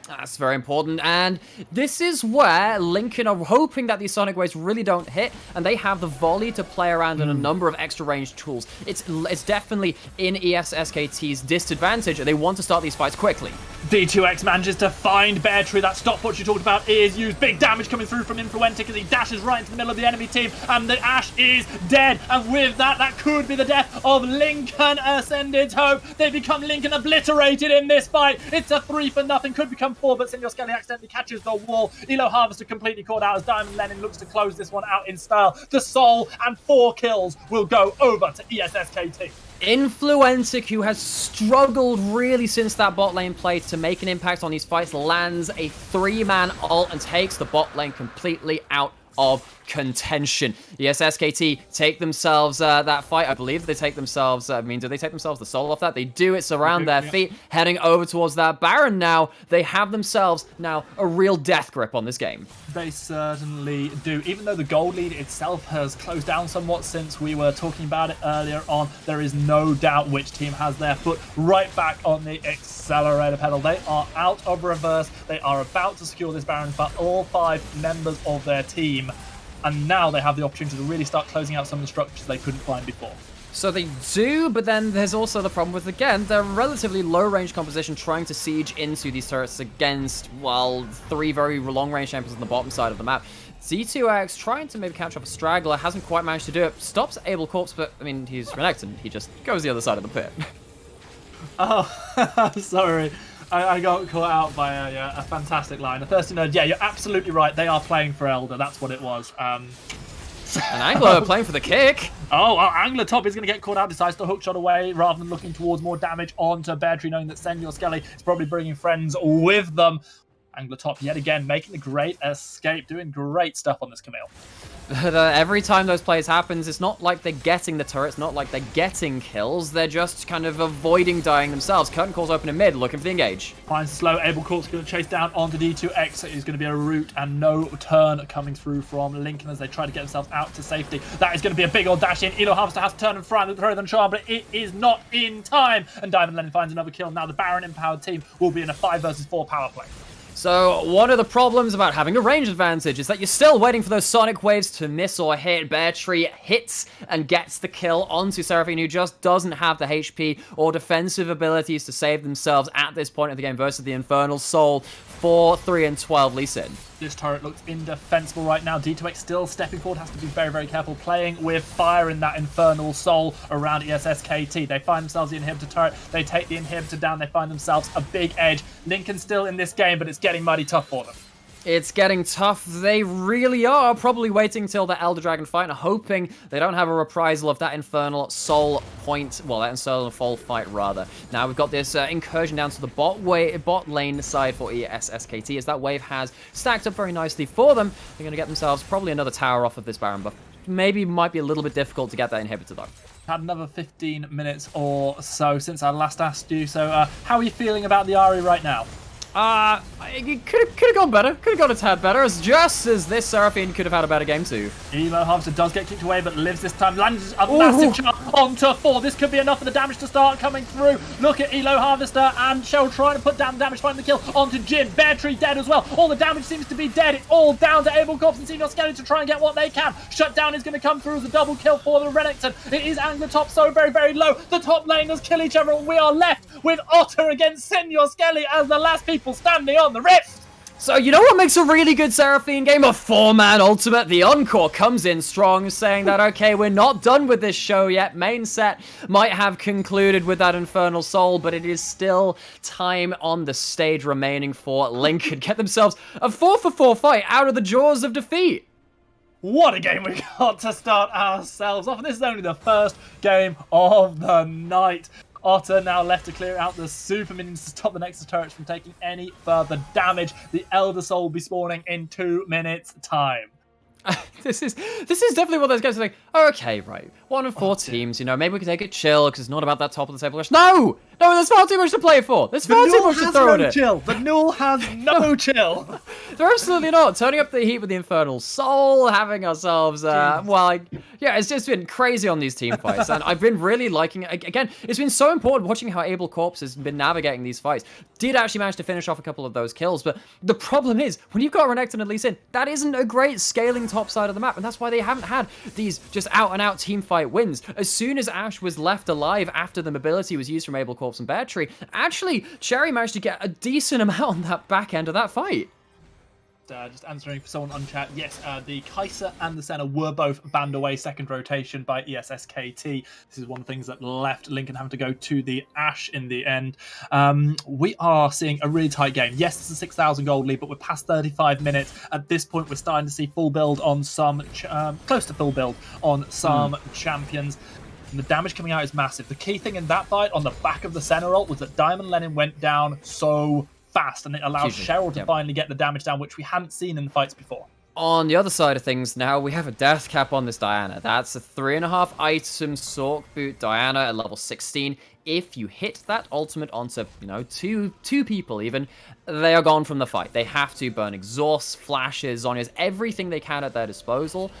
That's very important, and this is where Lincoln are hoping that these Sonic Waves really don't hit, and they have the volley to play around in a number of extra range tools. It's definitely in ESSKT's disadvantage, and they want to start these fights quickly. D2X manages to find Bear Tree. That stopwatch you talked about is used. Big damage coming through from Influentic as he dashes right into the middle of the enemy team, and the Ash is dead. And with that, that could be the death of Lincoln Ascended's hope. They become Lincoln obliterated in this fight. It's a 3-0, could become 4, but Senor Skelly accidentally catches the wall. Elo Harvester completely caught out as Diamond Lennon looks to close this one out in style. The Soul and 4 kills will go over to ESSKT. Influentic, who has struggled really since that bot lane play to make an impact on these fights, lands a 3-man ult and takes the bot lane completely out of contention. Yes, SKT take themselves that fight. I believe they take themselves, do they take themselves the soul off that? They do. It's around their feet, heading over towards that Baron now. They have themselves now a real death grip on this game. They certainly do. Even though the gold lead itself has closed down somewhat since we were talking about it earlier on, there is no doubt which team has their foot right back on the accelerator pedal. They are out of reverse. They are about to secure this Baron for all 5 members of their team. And now they have the opportunity to really start closing out some of the structures they couldn't find before. So they do, but then there's also the problem with, again, their relatively low-range composition trying to siege into these turrets against, well, 3 very long-range champions on the bottom side of the map. Z2X trying to maybe catch up a straggler, hasn't quite managed to do it. Stops Abel Corpse, but, I mean, he's reluctant. He just goes the other side of the pit. Oh, sorry. I got caught out by a fantastic line. A Thirsty Nerd, yeah, you're absolutely right. They are playing for Elder. That's what it was. And Angler playing for the kick. Oh, well, Anglertop is going to get caught out, decides to hook shot away rather than looking towards more damage onto Bear Tree, knowing that Senor Skelly is probably bringing friends with them. Anglertop yet again making a great escape, doing great stuff on this Camille. But every time those plays happens, it's not like they're getting the turrets, not like they're getting kills. They're just kind of avoiding dying themselves. Curtain calls open in mid, looking for the engage. Finds slow. Abel Corpse going to chase down onto D2X. It is going to be a root and no turn coming through from Lincoln as they try to get themselves out to safety. That is going to be a big old dash in. Elo Harvester has to turn and fry and throw them charm, but it is not in time. And Diamond Lennon finds another kill. Now the Baron empowered team will be in a 5 versus 4 power play. So one of the problems about having a range advantage is that you're still waiting for those Sonic Waves to miss or hit. Bear Tree hits and gets the kill onto Seraphine, who just doesn't have the HP or defensive abilities to save themselves at this point of the game versus the Infernal Soul. 4, 3, and 12 Lee Sin. This turret looks indefensible right now. D2X still stepping forward, has to be very, very careful, playing with fire in that Infernal Soul around ESSKT. They find themselves the inhibitor turret, they take the inhibitor down, they find themselves a big edge. Lincoln still in this game, but it's getting mighty tough for them. It's getting tough. They really are probably waiting till the Elder Dragon fight and hoping they don't have a reprisal of that Infernal Soul point. Well, that Infernal Soul fight, rather. Now, we've got this incursion down to the bot lane side for ESSKT as that wave has stacked up very nicely for them. They're going to get themselves probably another tower off of this Baron buff. Maybe might be a little bit difficult to get that inhibitor, though. Had another 15 minutes or so since I last asked you. So, how are you feeling about the Ari right now? It could have gone better. Could have gone a tad better. As just as this Seraphine could have had a better game too. Elo Harvester does get kicked away, but lives this time. Lands a massive charge onto 4. This could be enough for the damage to start coming through. Look at Elo Harvester and Shell trying to put down the damage, finding the kill onto Jin. Bear Tree dead as well. All the damage seems to be dead. It's all down to Abel Corpse and Senor Skelly to try and get what they can. Shutdown is going to come through as a double kill for the Renekton. It is Anglertop so very, very low. The top laners kill each other, and we are left with Otter against Senor Skelly as the last people standing on the rift. So, you know what makes a really good Seraphine game? A 4-man ultimate. The Encore comes in strong, saying that, okay, we're not done with this show yet. Main set might have concluded with that Infernal Soul, but it is still time on the stage remaining for Lincoln. Get themselves a 4-for-4 fight out of the jaws of defeat. What a game we got to start ourselves off. This is only the first game of the night. Otter now left to clear out the super minions to stop the Nexus turrets from taking any further damage. The Elder Soul will be spawning in 2 minutes time. This is definitely one of those games where like, okay, right, 1 of 4 teams, you know, maybe we can take it chill because it's not about that top of the table rush. No, there's far too much to play for. There's far too much to throw at it. Chill. The Null has no chill. They're absolutely not. Turning up the heat with the Infernal Soul, having ourselves, yeah, it's just been crazy on these team fights, and I've been really liking it. Again, it's been so important watching how Abel Corpse has been navigating these fights. Did actually manage to finish off a couple of those kills, but the problem is, when you've got Renekton and Lee Sin, that isn't a great scaling top side of the map, and that's why they haven't had these just out-and-out team fight wins. As soon as Ashe was left alive after the mobility was used from Abel Corpse and Bear Tree, actually, Cherry managed to get a decent amount on that back end of that fight. Just answering for someone on chat, yes, the Kai'Sa and the Senna were both banned away second rotation by ESSKT. This is one of the things that left Lincoln having to go to the Ashe in the end. We are seeing a really tight game. Yes, it's a 6,000 gold lead, but we're past 35 minutes. At this point, we're starting to see full build on some, close to full build on some champions. And the damage coming out is massive. The key thing in that fight on the back of the Senna ult was that Diamond Lenin went down so fast, and it allowed Cheryl to finally get the damage down, which we hadn't seen in the fights before. On the other side of things now, we have a death cap on this Diana. That's a 3.5 item Sork Boot Diana at level 16. If you hit that ultimate onto, you know, two people even, they are gone from the fight. They have to burn exhausts, flashes, Zhonya's, everything they can at their disposal.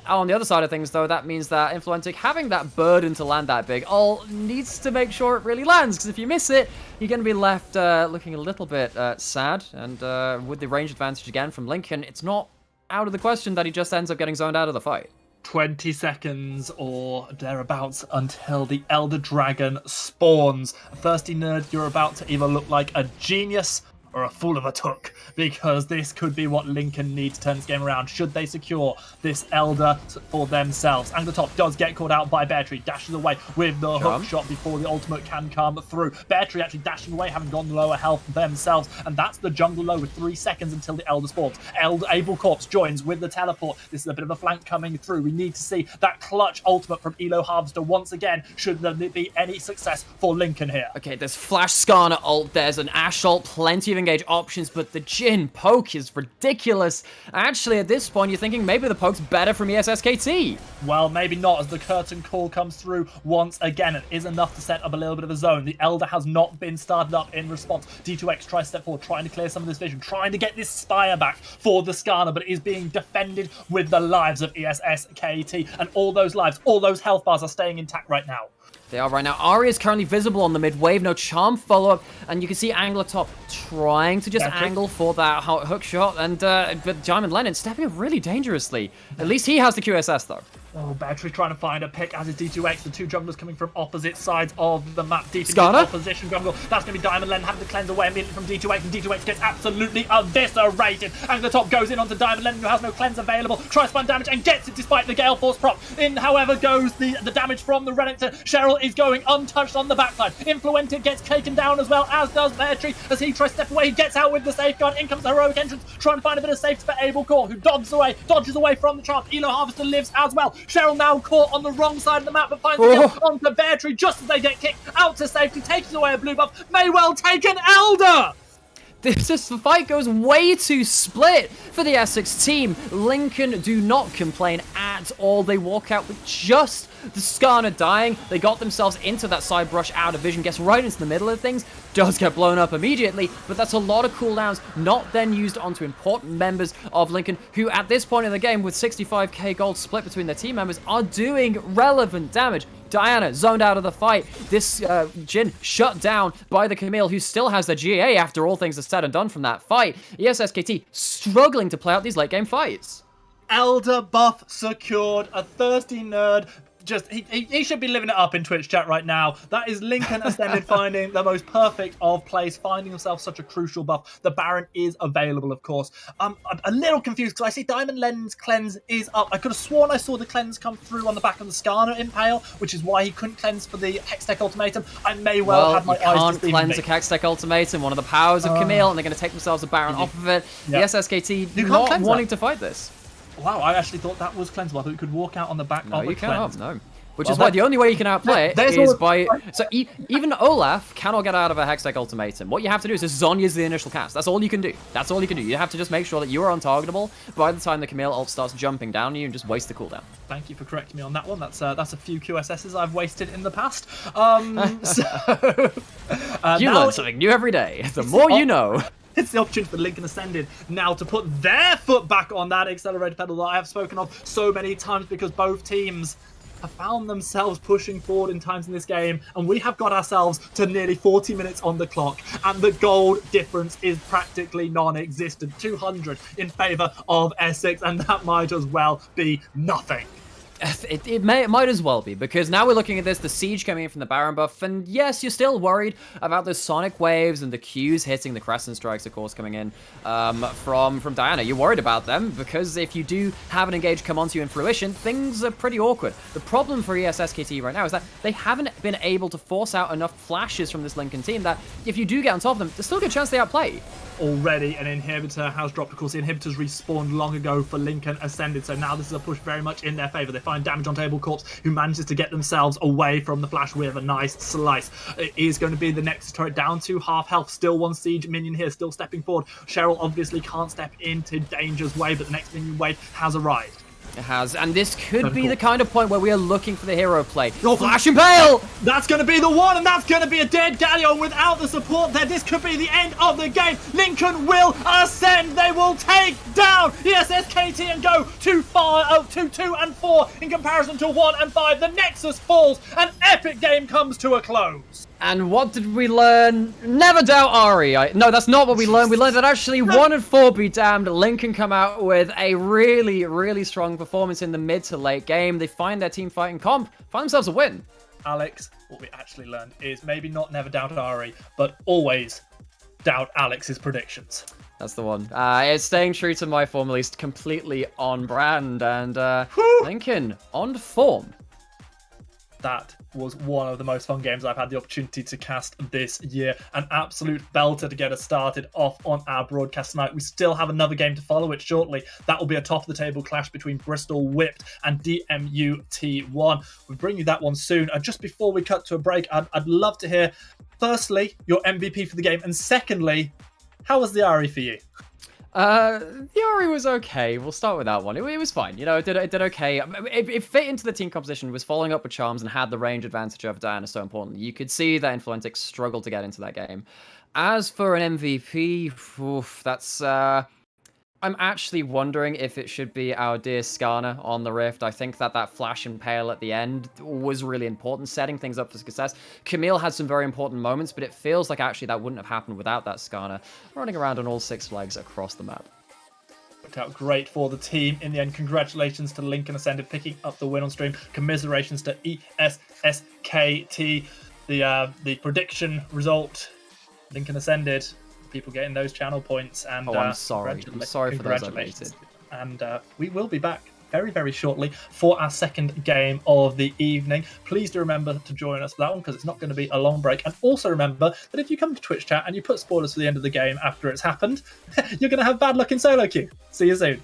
On the other side of things, though, that means that Influentic, having that burden to land that big ult, needs to make sure it really lands, because if you miss it, you're going to be left looking a little bit sad, and with the range advantage again from Lincoln, it's not out of the question that he just ends up getting zoned out of the fight. 20 seconds or thereabouts until the Elder Dragon spawns. Thirsty Nerd, you're about to either look like a genius or a fool of a took, because this could be what Lincoln need to turn this game around. Should they secure this Elder for themselves? Angler Top does get caught out by Bear Tree, dashes away with the hook shot before the ultimate can come through. Bear Tree actually dashing away, having gone lower health themselves, and that's the jungle low with 3 seconds until the Elder spawns. Abel Corpse joins with the teleport. This is a bit of a flank coming through. We need to see that clutch ultimate from Elo Harvester once again, should there be any success for Lincoln here. Okay, there's Flash Skarner ult, there's an Ashe ult, plenty of engage options, but the Jhin poke is ridiculous. Actually, at this point, you're thinking maybe the poke's better from ESSKT. Well, maybe not, as the curtain call comes through once again. It is enough to set up a little bit of a zone. The Elder has not been started up in response. D2X tries to step forward, trying to clear some of this vision, trying to get this Spire back for the Skarner, but it is being defended with the lives of ESSKT, and all those lives, all those health bars are staying intact right now. They are right now. Ahri is currently visible on the mid wave. No charm follow-up. And you can see Angler Top trying to just angle for that hook shot. And but Diamond Lenin stepping up really dangerously. At least he has the QSS, though. Oh, Battery trying to find a pick, as is D2X. The 2 junglers coming from opposite sides of the map. Deep into opposition jungle. That's going to be Diamond Len having to cleanse away immediately from D2X, and D2X gets absolutely eviscerated. Angler Top goes in onto Diamond Len, who has no cleanse available. Tries to find damage and gets it despite the Gale Force prop. In, however, goes the damage from the Renekton. Cheryl is going untouched on the backside. Influentic gets taken down as well, as does Beartree, as he tries to step away. He gets out with the safeguard. In comes the heroic entrance, trying to find a bit of safety for Abel Core, who dodges away from the charm. Elo Harvester lives as well. Cheryl now caught on the wrong side of the map, but finds the kill onto Beartree just as they get kicked out to safety, taking away a blue buff. May well take an Elder! The fight goes way too split for the Essex team. Lincoln do not complain at all. They walk out with just the Skarner dying. They got themselves into that side brush out of vision, gets right into the middle of things, does get blown up immediately, but that's a lot of cooldowns not then used onto important members of Lincoln, who at this point in the game, with 65k gold split between their team members, are doing relevant damage. Diana zoned out of the fight. This Jhin shut down by the Camille, who still has the GA after all things are said and done from that fight. ESSKT struggling to play out these late game fights. Elder buff secured. A Thirsty Nerd. Just he should be living it up in Twitch chat right now. That is Lincoln Ascended finding the most perfect of plays, finding himself such a crucial buff. The Baron is available, of course. I'm a little confused because I see Diamond Len's cleanse is up. I could have sworn I saw the cleanse come through on the back of the Skarner Impale, which is why he couldn't cleanse for the Hextech Ultimatum. I may well have my eyes can't cleanse a Hextech Ultimatum, one of the powers of Camille, and they're going to take themselves a Baron off of it. The SSKT not wanting to fight this. Wow, I actually thought that was cleanseable. I thought you could walk out on the back of the cleanse. No. Which is why the only way you can outplay it is by... So even Olaf cannot get out of a Hextech ultimatum. What you have to do is just Zonya's the initial cast. That's all you can do. That's all you can do. You have to just make sure that you are untargetable by the time the Camille ult starts jumping down you and just waste the cooldown. Thank you for correcting me on that one. That's a few QSSs I've wasted in the past. You learn something new every day. The more you know. It's the opportunity for Lincoln Ascended now to put their foot back on that accelerator pedal that I have spoken of so many times, because both teams have found themselves pushing forward in times in this game, and we have got ourselves to nearly 40 minutes on the clock, and the gold difference is practically non-existent. 200 in favour of Essex, and that might as well be nothing. It might as well be, because now we're looking at this, the siege coming in from the Baron buff, and yes, you're still worried about the sonic waves and the Qs hitting, the Crescent Strikes, of course, coming in from Diana. You're worried about them, because if you do have an engage come onto you in fruition, things are pretty awkward. The problem for ESSKT right now is that they haven't been able to force out enough flashes from this Lincoln team that if you do get on top of them, there's still a good chance they outplay. Already an inhibitor has dropped. Of course, the inhibitors respawned long ago for Lincoln Ascended, so now this is a push very much in their favour. They find damage on Table Corpse, who manages to get themselves away from the flash with a nice slice. It is going to be the Nexus turret down to half health. Still one siege minion here, still stepping forward. Cheryl obviously can't step into Danger's way, but the next minion wave has arrived. It has, and this could be the kind of point where we are looking for the hero play. Flash Impale! That's going to be the one, and that's going to be a dead Galio without the support there. This could be the end of the game. Lincoln will ascend. They will take down ESSKT and go too far, to 2 and 4 in comparison to 1 and 5. The Nexus falls. An epic game comes to a close. And what did we learn? Never doubt Ari. No, that's not what we learned. We learned that actually 1 and 4 be damned. Lincoln come out with a really, really strong performance in the mid to late game. They find their team fighting comp, find themselves a win. Alex, what we actually learned is maybe not never doubt Ari, but always doubt Alex's predictions. That's the one. It's staying true to my form, at least completely on brand. And Lincoln on form. That was one of the most fun games I've had the opportunity to cast this year. An absolute belter to get us started off on our broadcast tonight. We still have another game to follow it shortly. That will be a top-of-the-table clash between Bristol Whipped and DMU-T1. We'll bring you that one soon. And just before we cut to a break, I'd love to hear, firstly, your MVP for the game, and secondly, how was the Ari for you? The Ari was okay. We'll start with that one. It was fine. You know, it did okay. It fit into the team composition, was following up with charms, and had the range advantage over Diana so importantly. You could see that Influentix struggled to get into that game. As for an MVP, that's... I'm actually wondering if it should be our dear Skarner on the Rift. I think that Flash Impale at the end was really important, setting things up for success. Camille had some very important moments, but it feels like actually that wouldn't have happened without that Skarner running around on all 6 legs across the map. Worked out great for the team in the end. Congratulations to Lincoln Ascended picking up the win on stream. Commiserations to ESSKT. The prediction result, Lincoln Ascended. People getting those channel points, and I'm sorry. I'm sorry for those I rated. And we will be back very, very shortly for our second game of the evening. Please do remember to join us for that one, because it's not going to be a long break. And also remember that if you come to Twitch chat and you put spoilers for the end of the game after it's happened, you're going to have bad luck in solo queue. See you soon.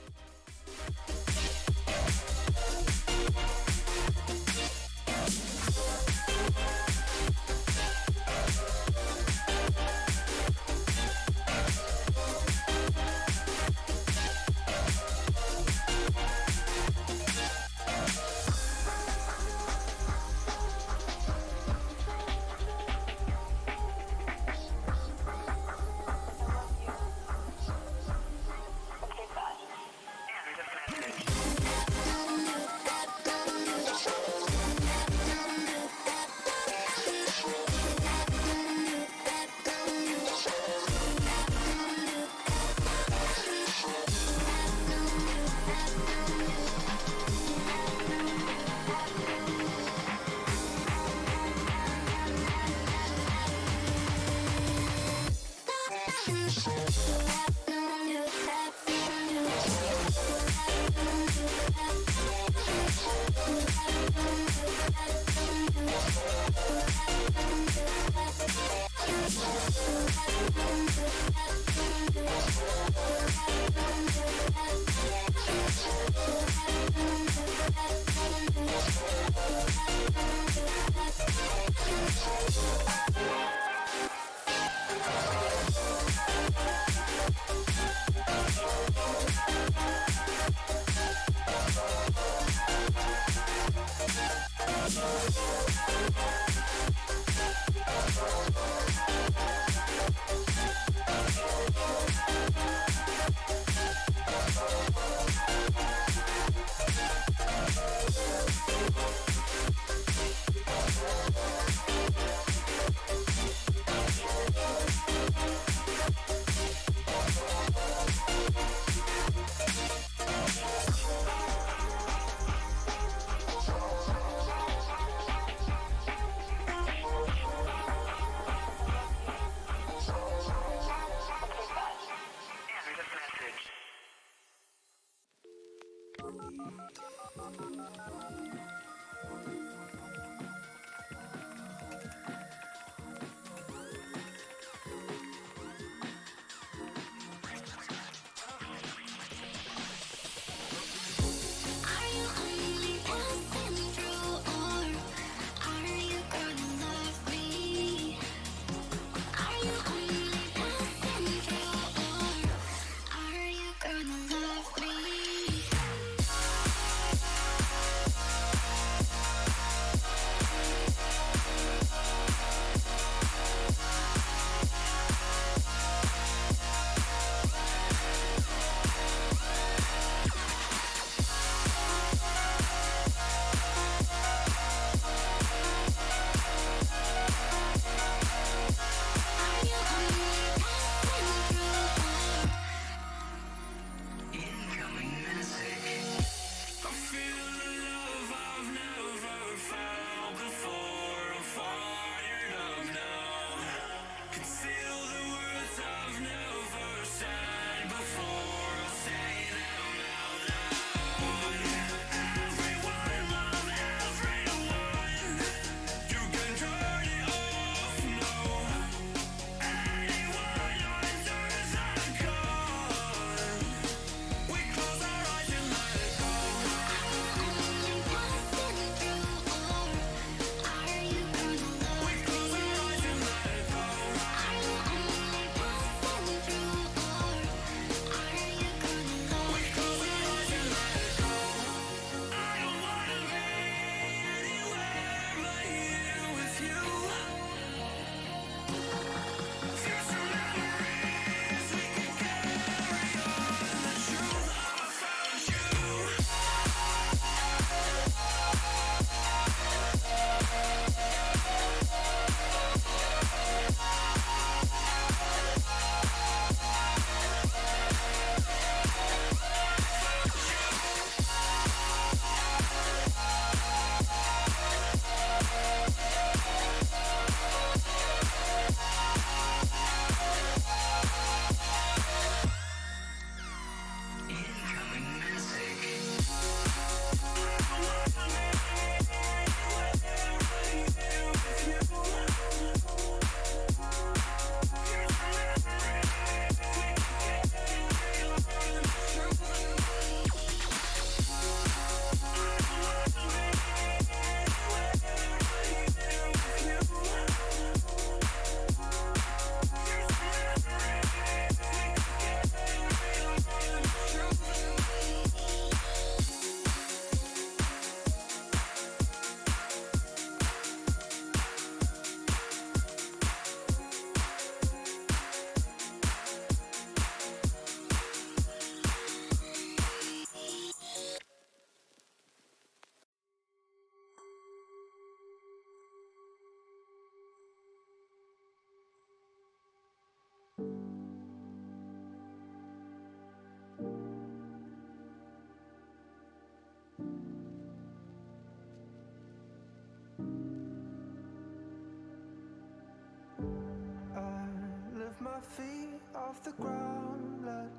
my feet off the ground, let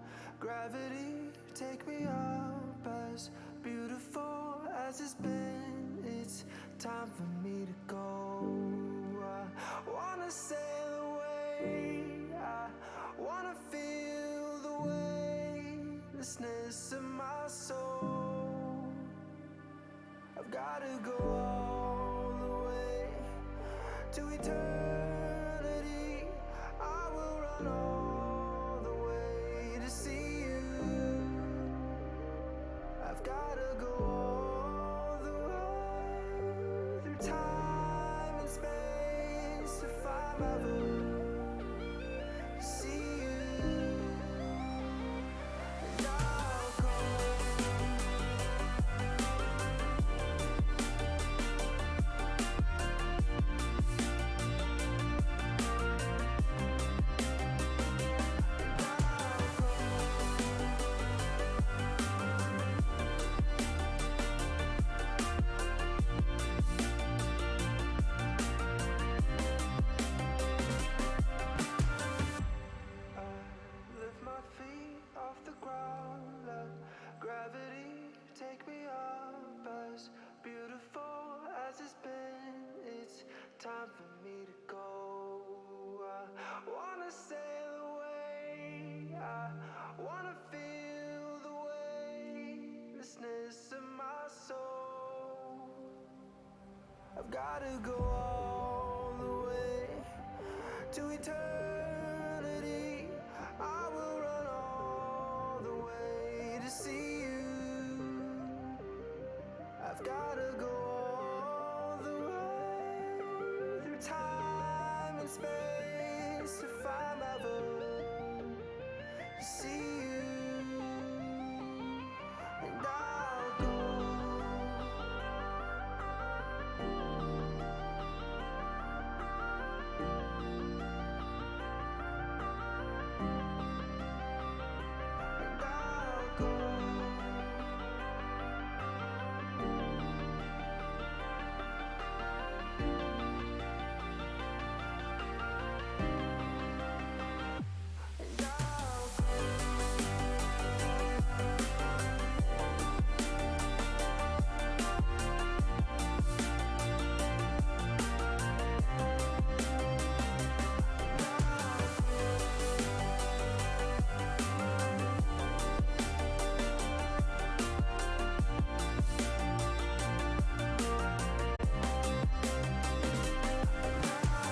gravity take me up. As beautiful as it's been, it's time for me to go. I wanna sail away, I wanna feel the weightlessness of my soul. I've gotta go all the way to eternity. I will run all the way to see you. I've gotta go all the way through time and space to find my voice, to see you. And I'll go. time for me to go. I wanna sail away. I wanna feel the weightlessness of my soul. I've gotta go all the way to eternity.